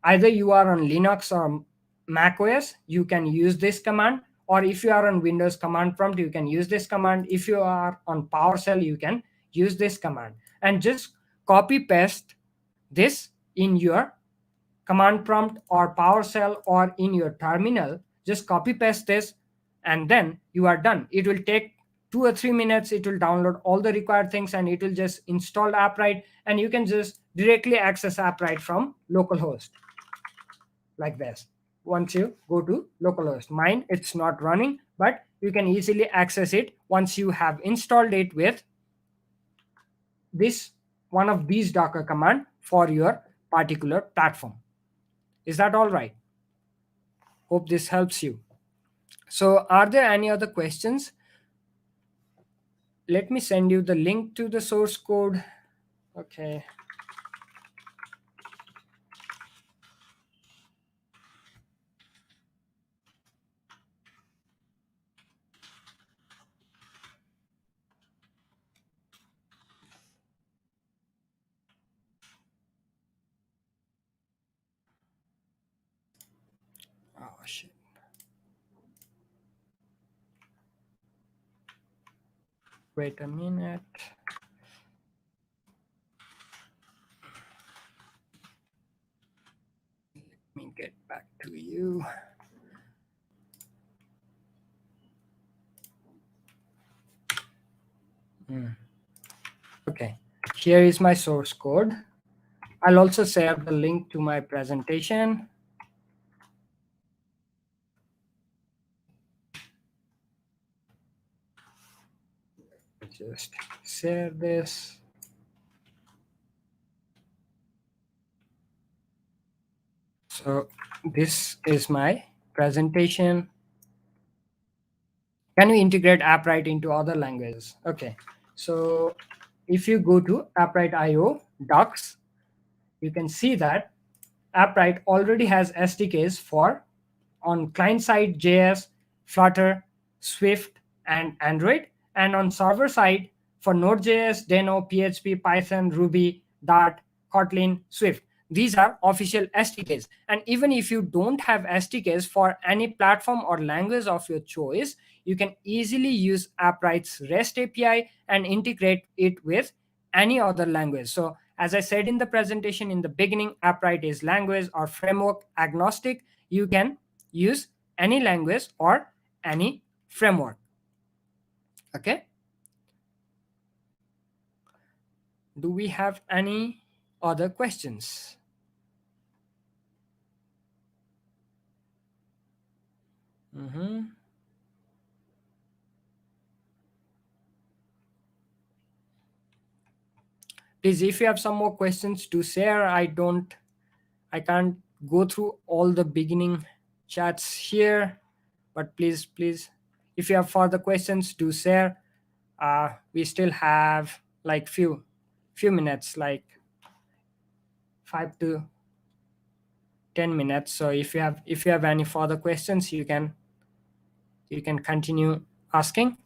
either you are on Linux or Mac OS, you can use this command, or if you are on Windows command prompt, you can use this command. If you are on PowerShell, you can use this command, and just copy paste this in your command prompt or PowerShell or in your terminal. Just copy paste this and then you are done. It will take 2 or 3 minutes. It will download all the required things and it will just install Appwrite, and you can just directly access Appwrite from localhost like this. Once you go to localhost, mine it's not running, but you can easily access it once you have installed it with this one of these Docker command for your particular platform. Is that all right? Hope this helps you. So are there any other questions? Let me send you the link to the source code. Okay. Oh shit. Wait a minute. Let me get back to you. Okay, here is my source code. I'll also share the link to my presentation. Just share this. So this is my presentation. Can we integrate Appwrite into other languages? Okay, so if you go to Appwrite.io docs, you can see that Appwrite already has SDKs for on client-side JS, Flutter, Swift, and Android, and on server side for Node.js, Deno, PHP, Python, Ruby, Dart, Kotlin, Swift. These are official SDKs. And even if you don't have SDKs for any platform or language of your choice, you can easily use Appwrite's REST API and integrate it with any other language. So as I said in the presentation in the beginning, Appwrite is language or framework agnostic. You can use any language or any framework. Okay. Do we have any other questions? Please, if you have some more questions to share, I can't go through all the beginning chats here, but please, if you have further questions, do share. We still have like few minutes, like 5 to 10 minutes. So if you have any further questions, you can continue asking.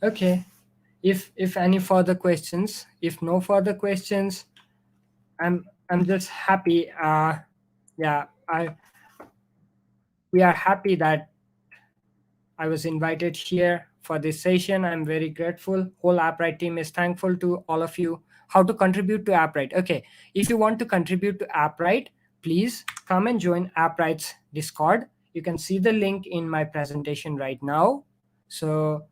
Okay. If any further questions, if no further questions, I'm just happy. Yeah, we are happy that I was invited here for this session. I'm very grateful. Whole Appwrite team is thankful to all of you. How to contribute to Appwrite? Okay, if you want to contribute to Appwrite, please come and join Appwrite's Discord. You can see the link in my presentation right now. So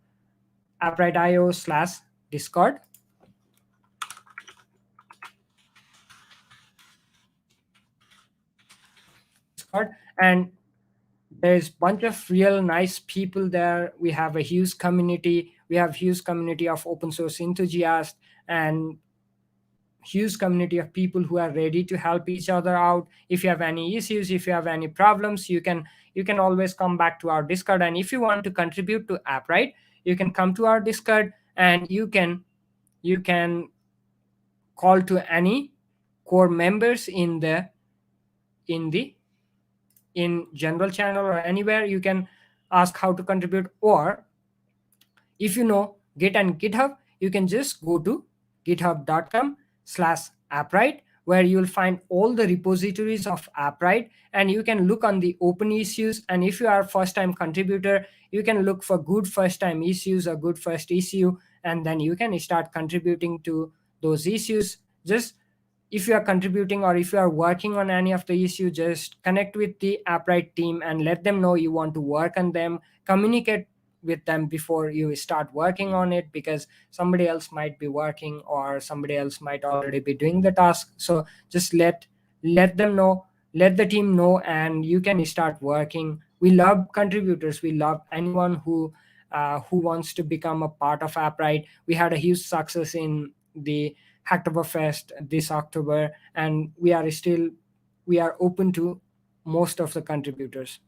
Appwrite.io/Discord. And there's a bunch of real nice people there. We have a huge community. We have huge community of open source enthusiasts and huge community of people who are ready to help each other out. If you have any issues, if you have any problems, you can always come back to our Discord. And if you want to contribute to Appwrite, you can come to our Discord and you can call to any core members in general channel or anywhere. You can ask how to contribute, or if you know Git and GitHub, you can just go to github.com/Appwrite, where you'll find all the repositories of Appwrite, and you can look on the open issues. And if you are a first-time contributor, you can look for good first-time issues or good first issue, and then you can start contributing to those issues. Just if you are contributing or if you are working on any of the issue, just connect with the Appwrite team and let them know you want to work on them. Communicate with them before you start working on it, because somebody else might be working or somebody else might already be doing the task. So just let them know, let the team know, and you can start working. We love contributors, we love anyone who wants to become a part of Appwrite. We had a huge success in the Hacktoberfest this October, and we are open to most of the contributors.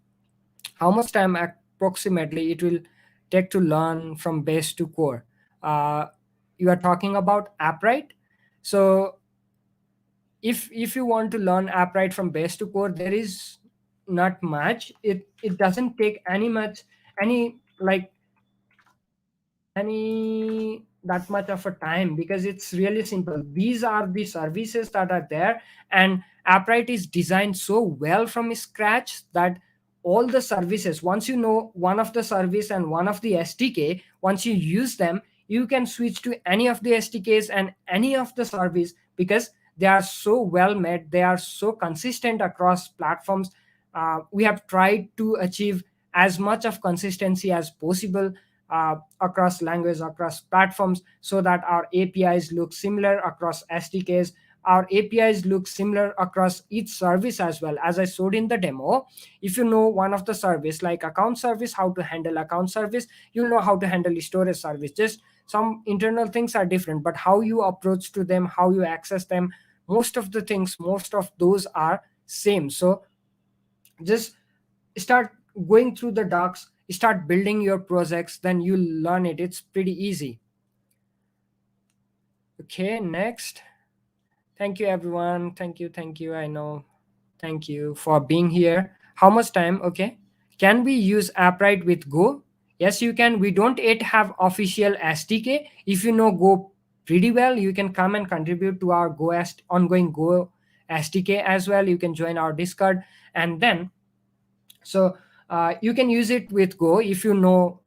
How much time approximately it will take to learn from base to core? Uh, you are talking about Appwrite. So if you want to learn Appwrite from base to core, there is not much. It doesn't take any like any that much of a time, because it's really simple. These are the services that are there, and Appwrite is designed so well from scratch that all the services, once you know one of the service and one of the SDK, once you use them, you can switch to any of the SDKs and any of the service, because they are so well made, they are so consistent across platforms. We have tried to achieve as much of consistency as possible across language, across platforms, so that our APIs look similar across SDKs. Our APIs look similar across each service as well. As I showed in the demo, if you know one of the service like account service, how to handle account service, you'll know how to handle storage service. Just some internal things are different, but how you approach to them, how you access them, most of the things, most of those are same. So just start going through the docs, start building your projects, then you'll learn it. It's pretty easy. Okay, next. Thank you everyone, thank you, I know. Thank you for being here. How much time? Okay, can we use Appwrite with Go? Yes, you can. We don't yet have official SDK. If you know Go pretty well, you can come and contribute to our ongoing Go SDK as well. You can join our Discord, and then so you can use it with Go. If you know,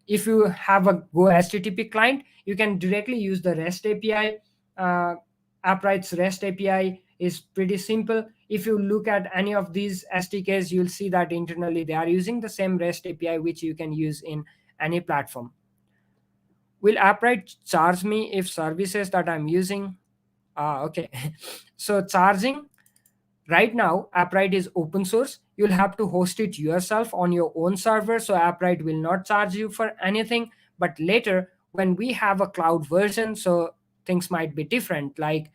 if you have a Go HTTP client, you can directly use the REST API. uh, Appwrite's REST API is pretty simple. If you look at any of these SDKs, you'll see that internally they are using the same REST API, which you can use in any platform. Will Appwrite charge me if services that I'm using? Okay. So charging, right now Appwrite is open source. You'll have to host it yourself on your own server, so Appwrite will not charge you for anything. But later, when we have a cloud version, so things might be different. Like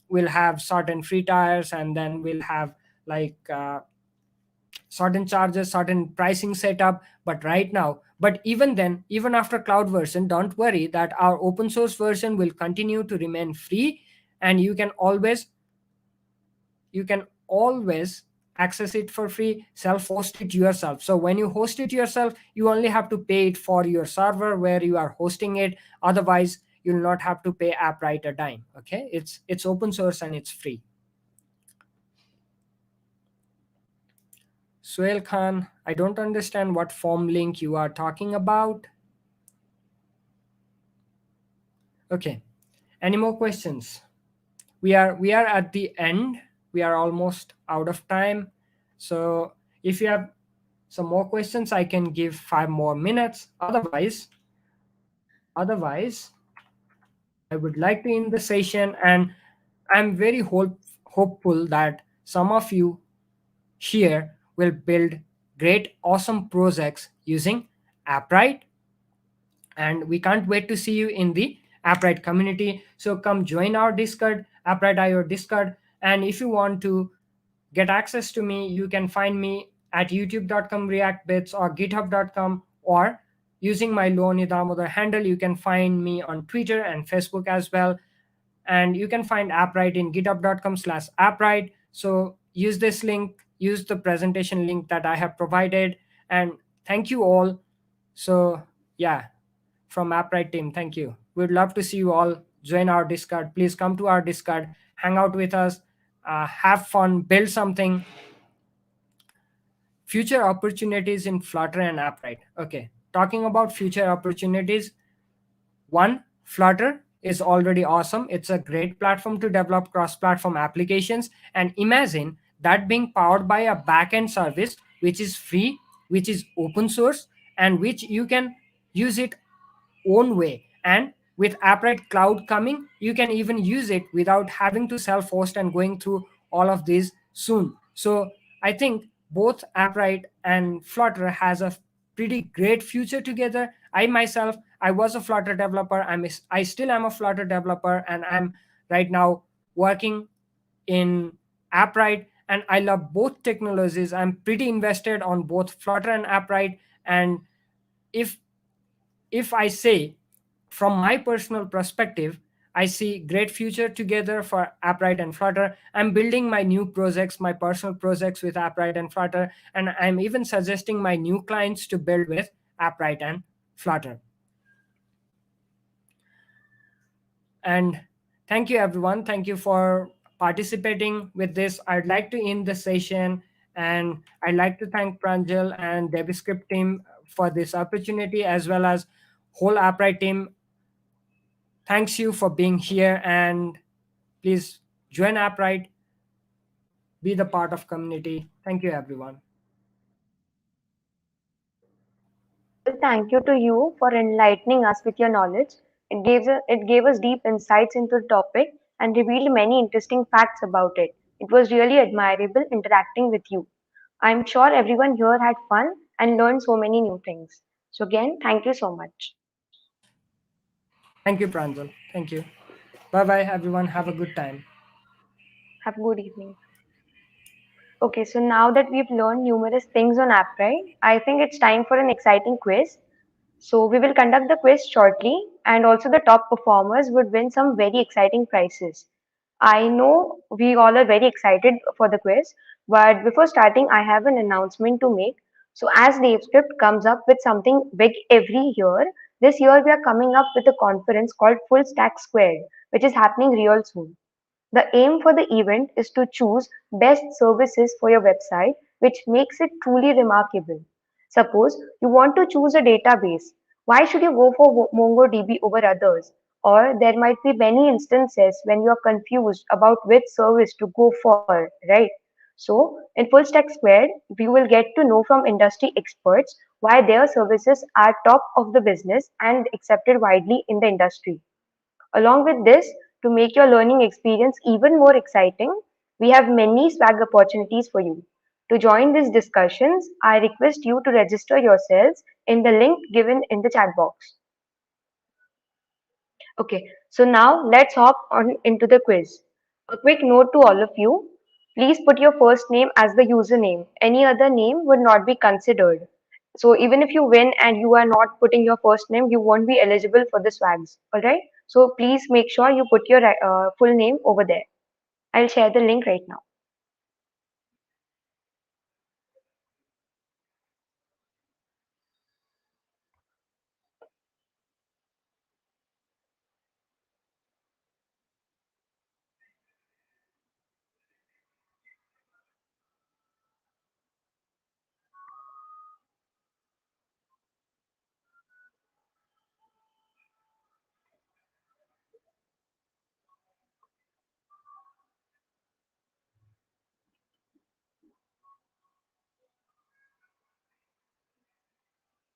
we'll have certain free tiers, and then we'll have like certain charges, certain pricing setup. But right now, but even then, even after cloud version, don't worry that our open source version will continue to remain free, and you can always access it for free, self host it yourself. So when you host it yourself, you only have to pay it for your server where you are hosting it. Otherwise, you'll not have to pay Appwrite a dime. Okay, it's open source and it's free. Suhail Khan, I don't understand what form link you are talking about. Okay, any more questions? We are at the end. We are almost out of time. So if you have some more questions, I can give 5 more minutes. Otherwise, I would like to end the session, and I'm very hopeful that some of you here will build great, awesome projects using Appwrite, and we can't wait to see you in the Appwrite community. So come join our Discord, Appwrite.io Discord, and if you want to get access to me, you can find me at youtube.com reactbits or github.com, or using my Loni Damodar handle. You can find me on Twitter and Facebook as well. And you can find Appwrite in github.com/Appwrite. So use this link, use the presentation link that I have provided. And thank you all. So yeah, from Appwrite team, thank you. We'd love to see you all. Join our Discord. Please come to our Discord, hang out with us, have fun, build something. Future opportunities in Flutter and Appwrite. Okay, talking about future opportunities. One, Flutter is already awesome. It's a great platform to develop cross-platform applications. And imagine that being powered by a backend service which is free, which is open source, and which you can use it own way. And with Appwrite Cloud coming, you can even use it without having to self-host and going through all of this soon. So I think both Appwrite and Flutter has a pretty great future together. I myself, I was a Flutter developer. I still am a Flutter developer, and I'm right now working in Appwrite. And I love both technologies. I'm pretty invested on both Flutter and Appwrite. And if if I say from my personal perspective, I see great future together for Appwrite and Flutter. I'm building my new projects, my personal projects with Appwrite and Flutter, and I'm even suggesting my new clients to build with Appwrite and Flutter. And thank you, everyone. Thank you for participating with this. I'd like to end the session, and I'd like to thank Pranjal and DebiScript team for this opportunity, as well as whole Appwrite team. Thanks you for being here, and please join Appwrite, be the part of community. Thank you, everyone. Well, thank you to you for enlightening us with your knowledge. It gave us deep insights into the topic and revealed many interesting facts about it. It was really admirable interacting with you. I'm sure everyone here had fun and learned so many new things. So, again, thank you so much. Thank you, Pranjal. Thank you. Bye bye, everyone. Have a good time. Have a good evening. Okay, so now that we've learned numerous things on AppWrite, I think it's time for an exciting quiz. So we will conduct the quiz shortly, and also the top performers would win some very exciting prizes. I know we all are very excited for the quiz, but before starting, I have an announcement to make. So as DaveScript comes up with something big every year, this year we are coming up with a conference called Full Stack Squared, which is happening real soon. The aim for the event is to choose best services for your website, which makes it truly remarkable. Suppose you want to choose a database. Why should you go for MongoDB over others? Or there might be many instances when you are confused about which service to go for, right? So, in Full Stack Squared, we will get to know from industry experts why their services are top of the business and accepted widely in the industry. Along with this, to make your learning experience even more exciting, we have many swag opportunities for you. To join these discussions, I request you to register yourselves in the link given in the chat box. Okay, so now let's hop on into the quiz. A quick note to all of you. Please put your first name as the username. Any other name would not be considered. So even if you win and you are not putting your first name, you won't be eligible for the swags. Alright? So please make sure you put your full name over there. I'll share the link right now.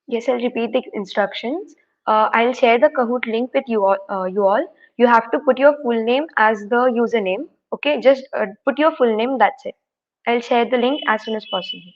Yes, I'll repeat the instructions. I'll share the Kahoot link with you all. You have to put your full name as the username. Okay, just put your full name. That's it. I'll share the link as soon as possible.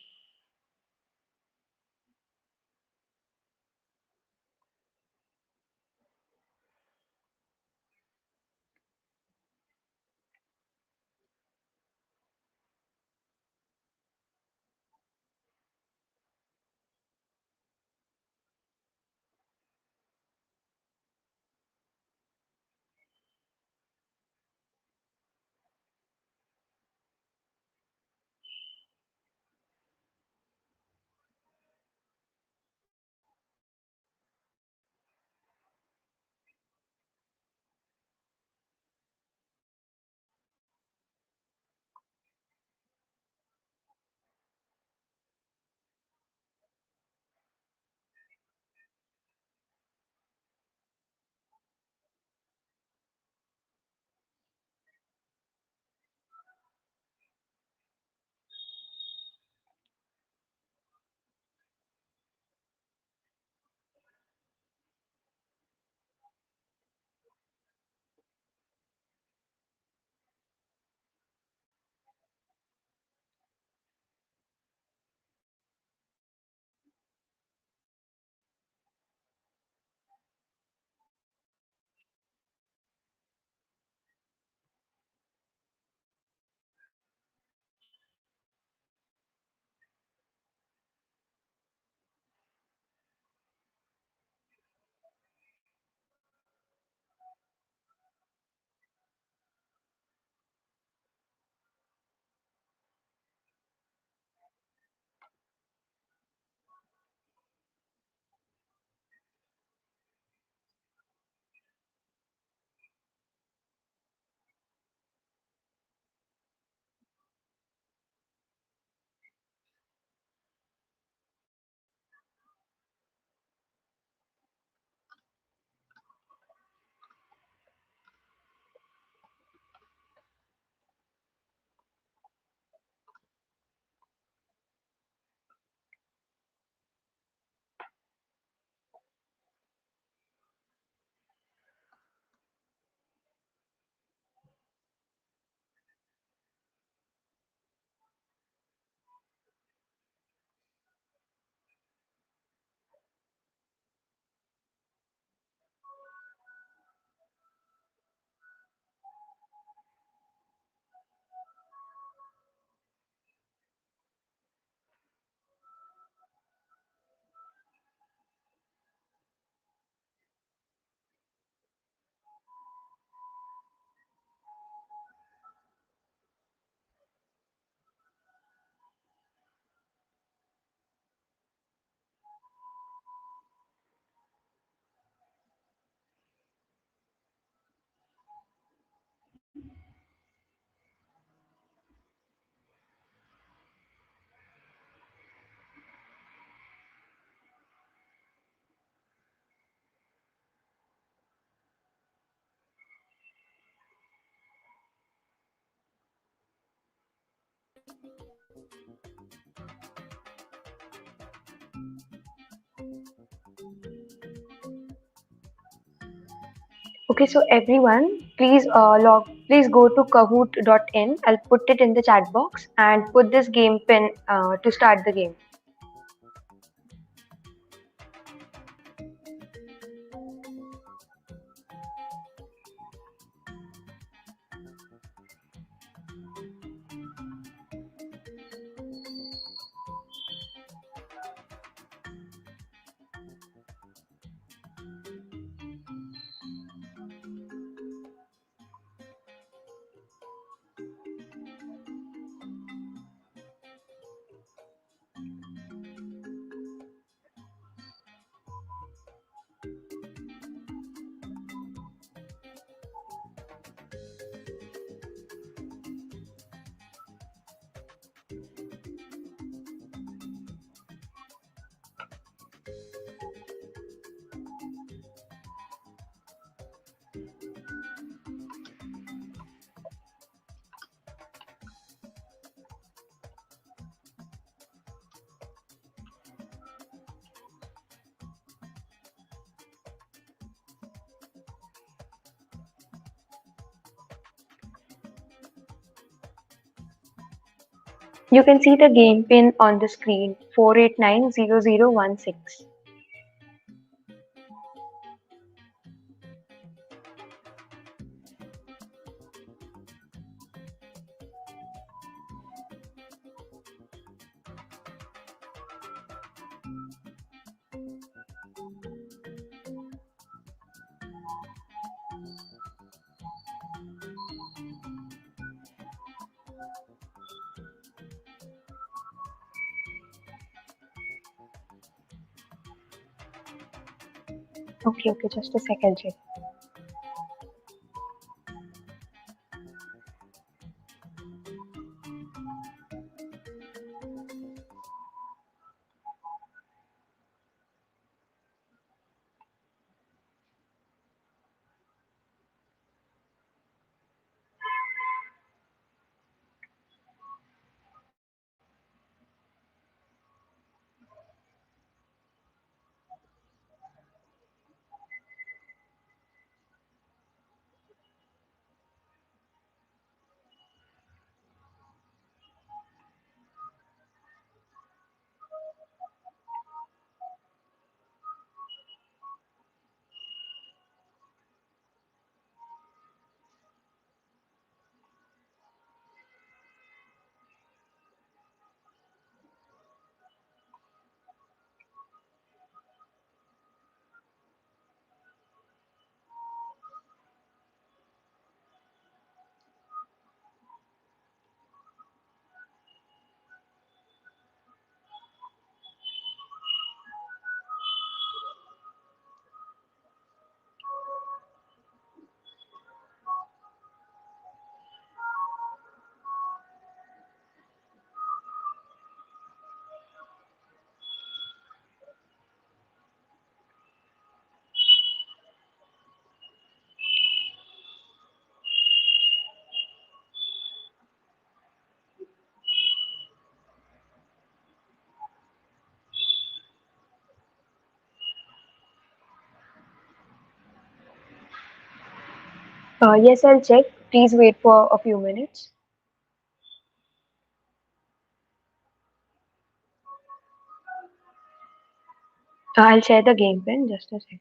Okay, so everyone, please go to kahoot.in. I'll put it in the chat box and put this game pin to start the game. You can see the game pin on the screen 4890016. Okay, just a second, check. Yes, I'll check. Please wait for a few minutes. I'll share the game pin. Just a sec.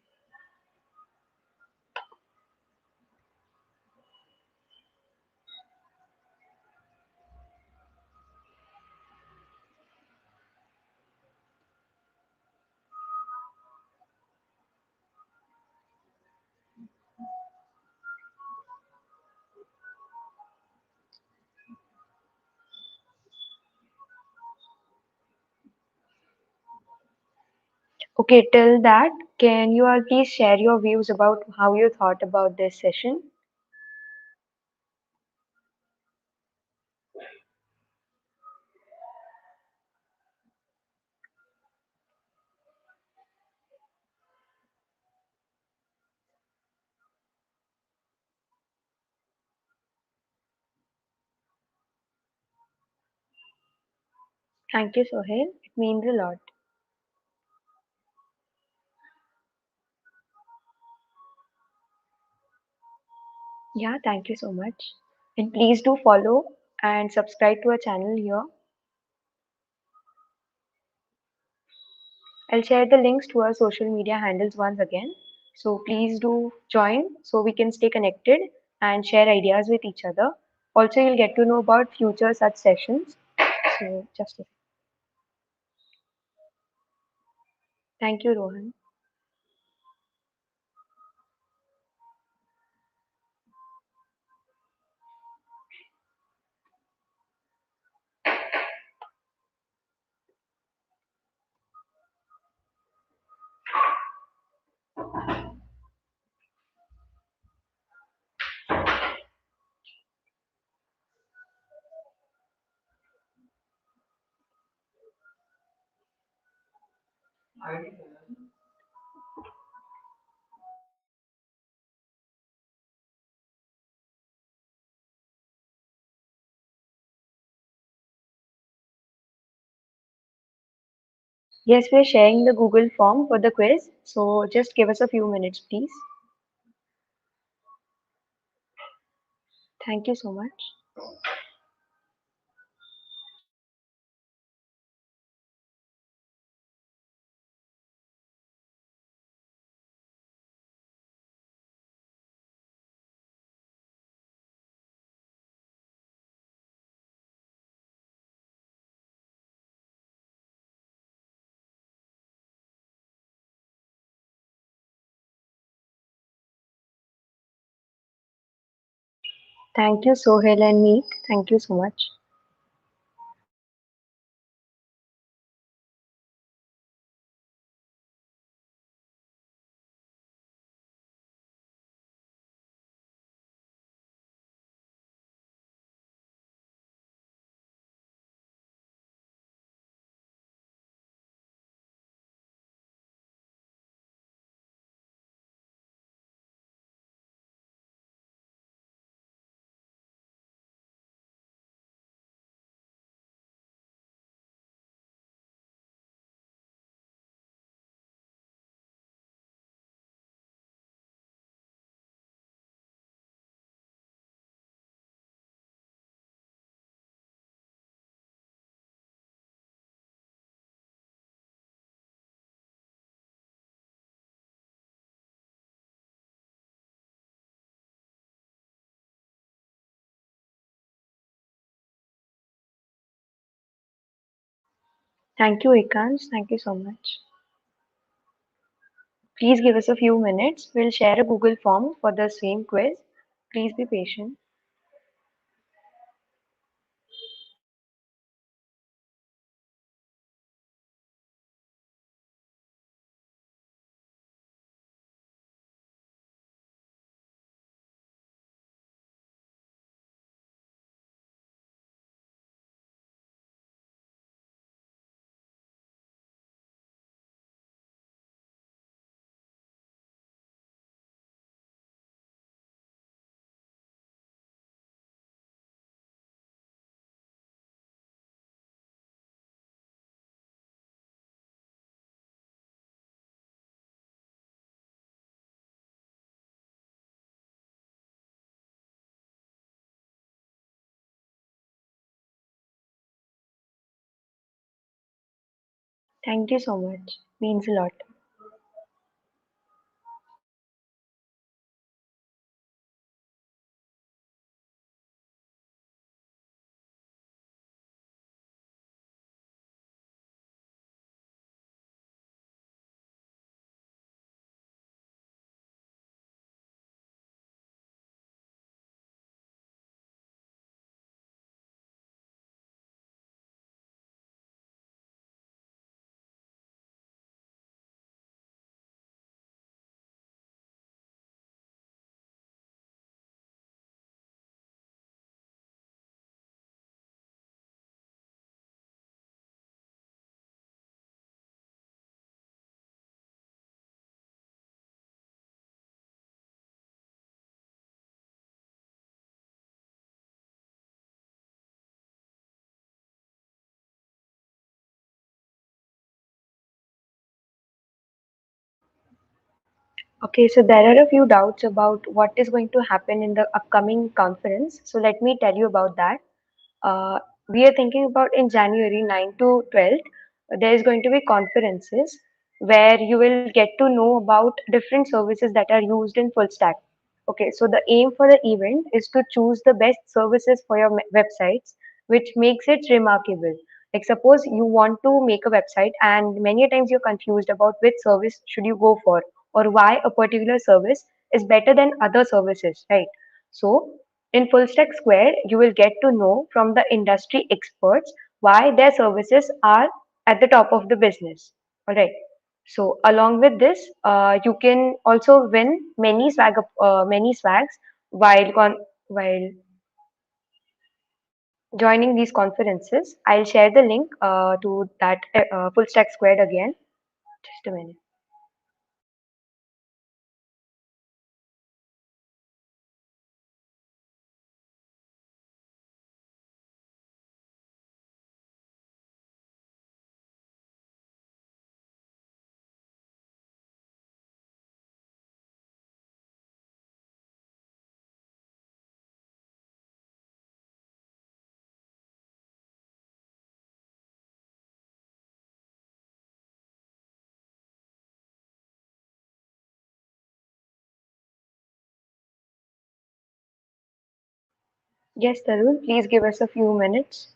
Okay, till that, can you all please share your views about how you thought about this session? Thank you, Sohail. It means a lot. Yeah, thank you so much. And please do follow and subscribe to our channel here. I'll share the links to our social media handles once again. So please do join so we can stay connected and share ideas with each other. Also, you'll get to know about future such sessions. So just thank you, Rohan. Yes, we're sharing the Google form for the quiz. So just give us a few minutes, please. Thank you so much. Thank you, Sohail and Meet. Thank you so much. Thank you, Ekans. Thank you so much. Please give us a few minutes. We'll share a Google form for the same quiz. Please be patient. Thank you so much. Means a lot. Okay, so there are a few doubts about what is going to happen in the upcoming conference. So let me tell you about that. Uh, we are thinking about in January 9 to 12th, there is going to be conferences where you will get to know about different services that are used in full stack. Okay, so the aim for the event is to choose the best services for your websites, which makes it remarkable. Like suppose you want to make a website and many a times you're confused about which service should you go for or why a particular service is better than other services, right? So in Full Stack Square, you will get to know from the industry experts why their services are at the top of the business. All right. So along with this, you can also win many swags while joining these conferences. I'll share the link to that Full Stack Squared again. Just a minute. Yes, Tarun, please give us a few minutes.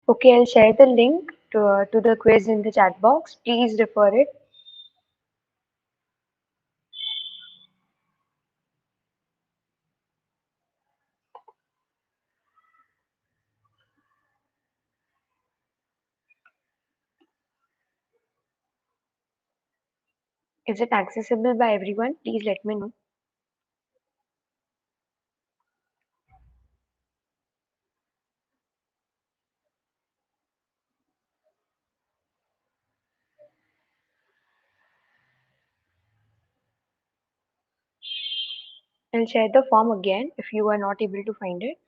Okay, I'll share the link to the quiz in the chat box. Please refer it. Is it accessible by everyone? Please let me know. I'll share the form again if you are not able to find it.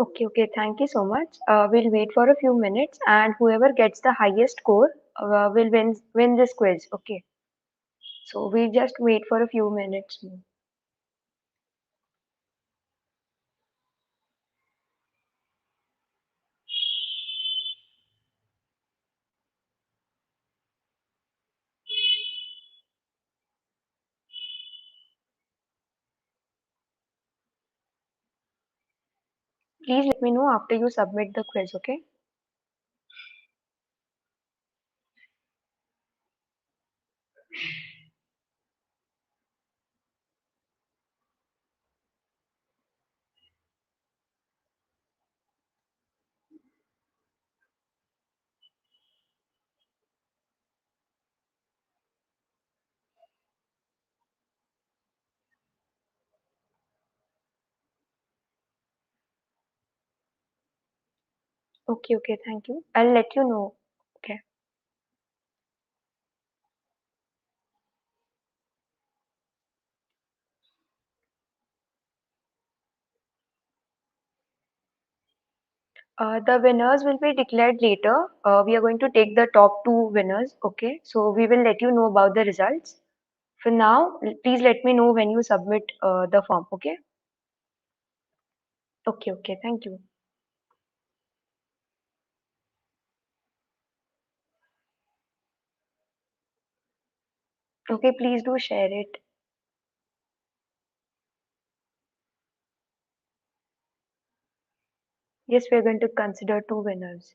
Okay, thank you so much. We'll wait for a few minutes, and whoever gets the highest score will win this quiz. Okay, so we'll just wait for a few minutes more. Please let me know after you submit the quiz. Okay. Okay, thank you. I'll let you know. Okay. The winners will be declared later. We are going to take the top two winners. Okay, so we will let you know about the results. For now, please let me know when you submit the form. Okay. Okay, thank you. Okay, please do share it. Yes, we're going to consider two winners.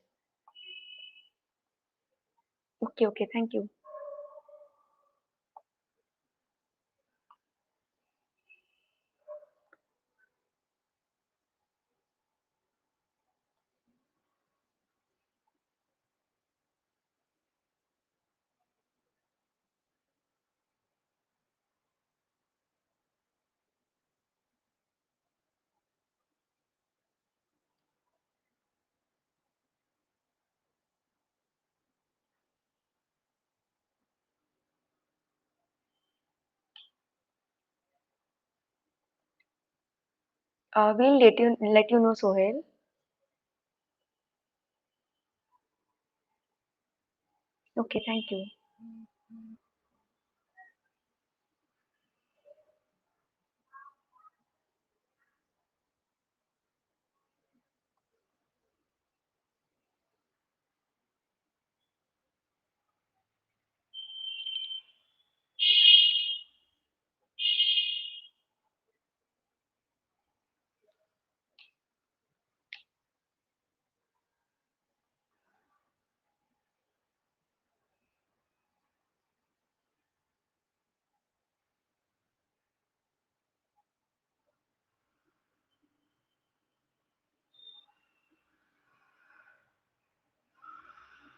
Okay, thank you. We'll let you know, Sohail. Okay, thank you.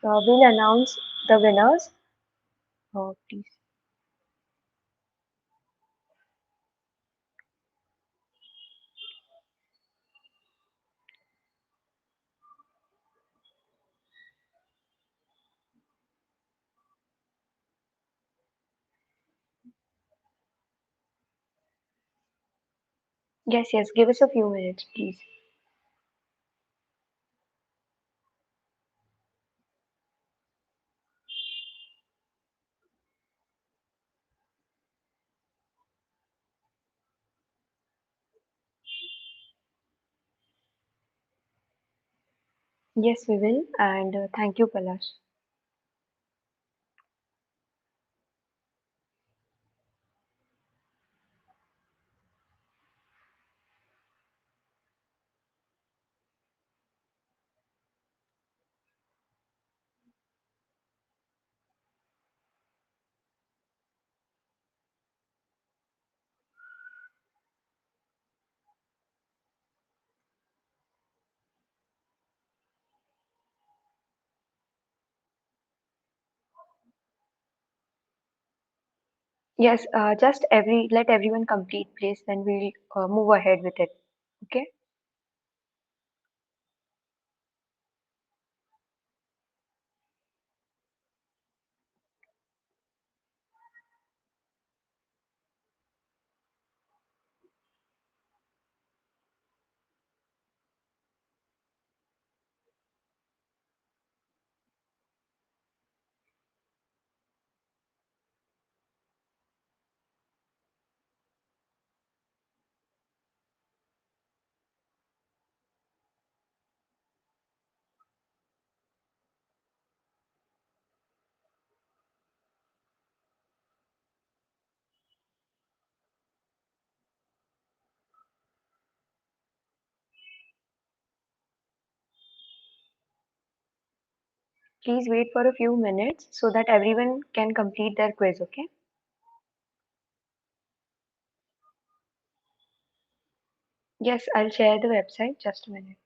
We'll announce the winners. Please. Yes, give us a few minutes, please. Yes, we will. And thank you, Palash. Yes, just let everyone complete, please. Then we'll move ahead with it. Okay. Please wait for a few minutes so that everyone can complete their quiz, okay? Yes, I'll share the website. Just a minute.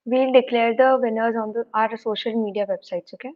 We'll declare the winners on our social media websites, okay?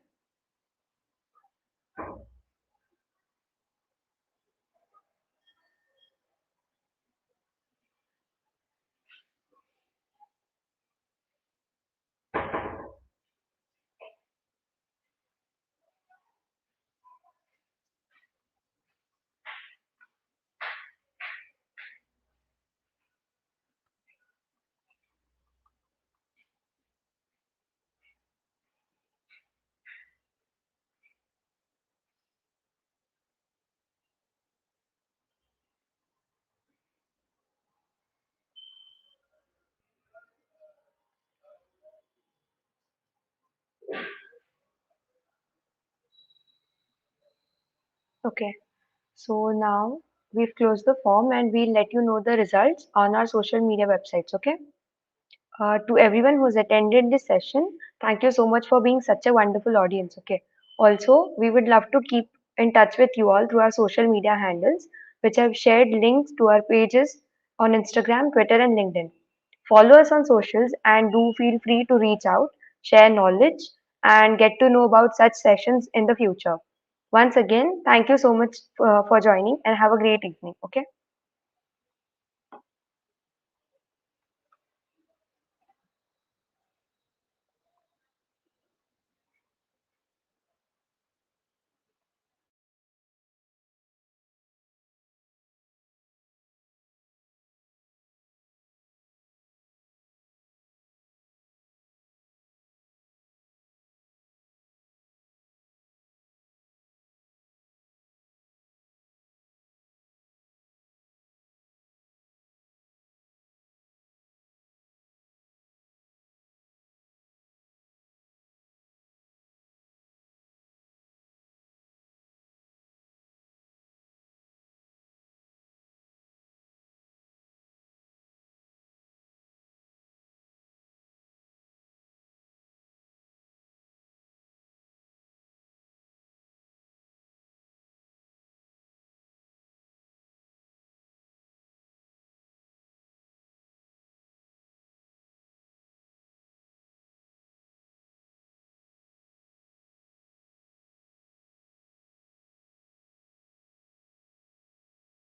Okay. So now we've closed the form and we'll let you know the results on our social media websites, okay? To everyone who's attended this session, thank you so much for being such a wonderful audience. Okay. Also, we would love to keep in touch with you all through our social media handles, which have shared links to our pages on Instagram, Twitter, and LinkedIn. Follow us on socials and do feel free to reach out, share knowledge, and get to know about such sessions in the future. Once again, thank you so much for joining and have a great evening. Okay.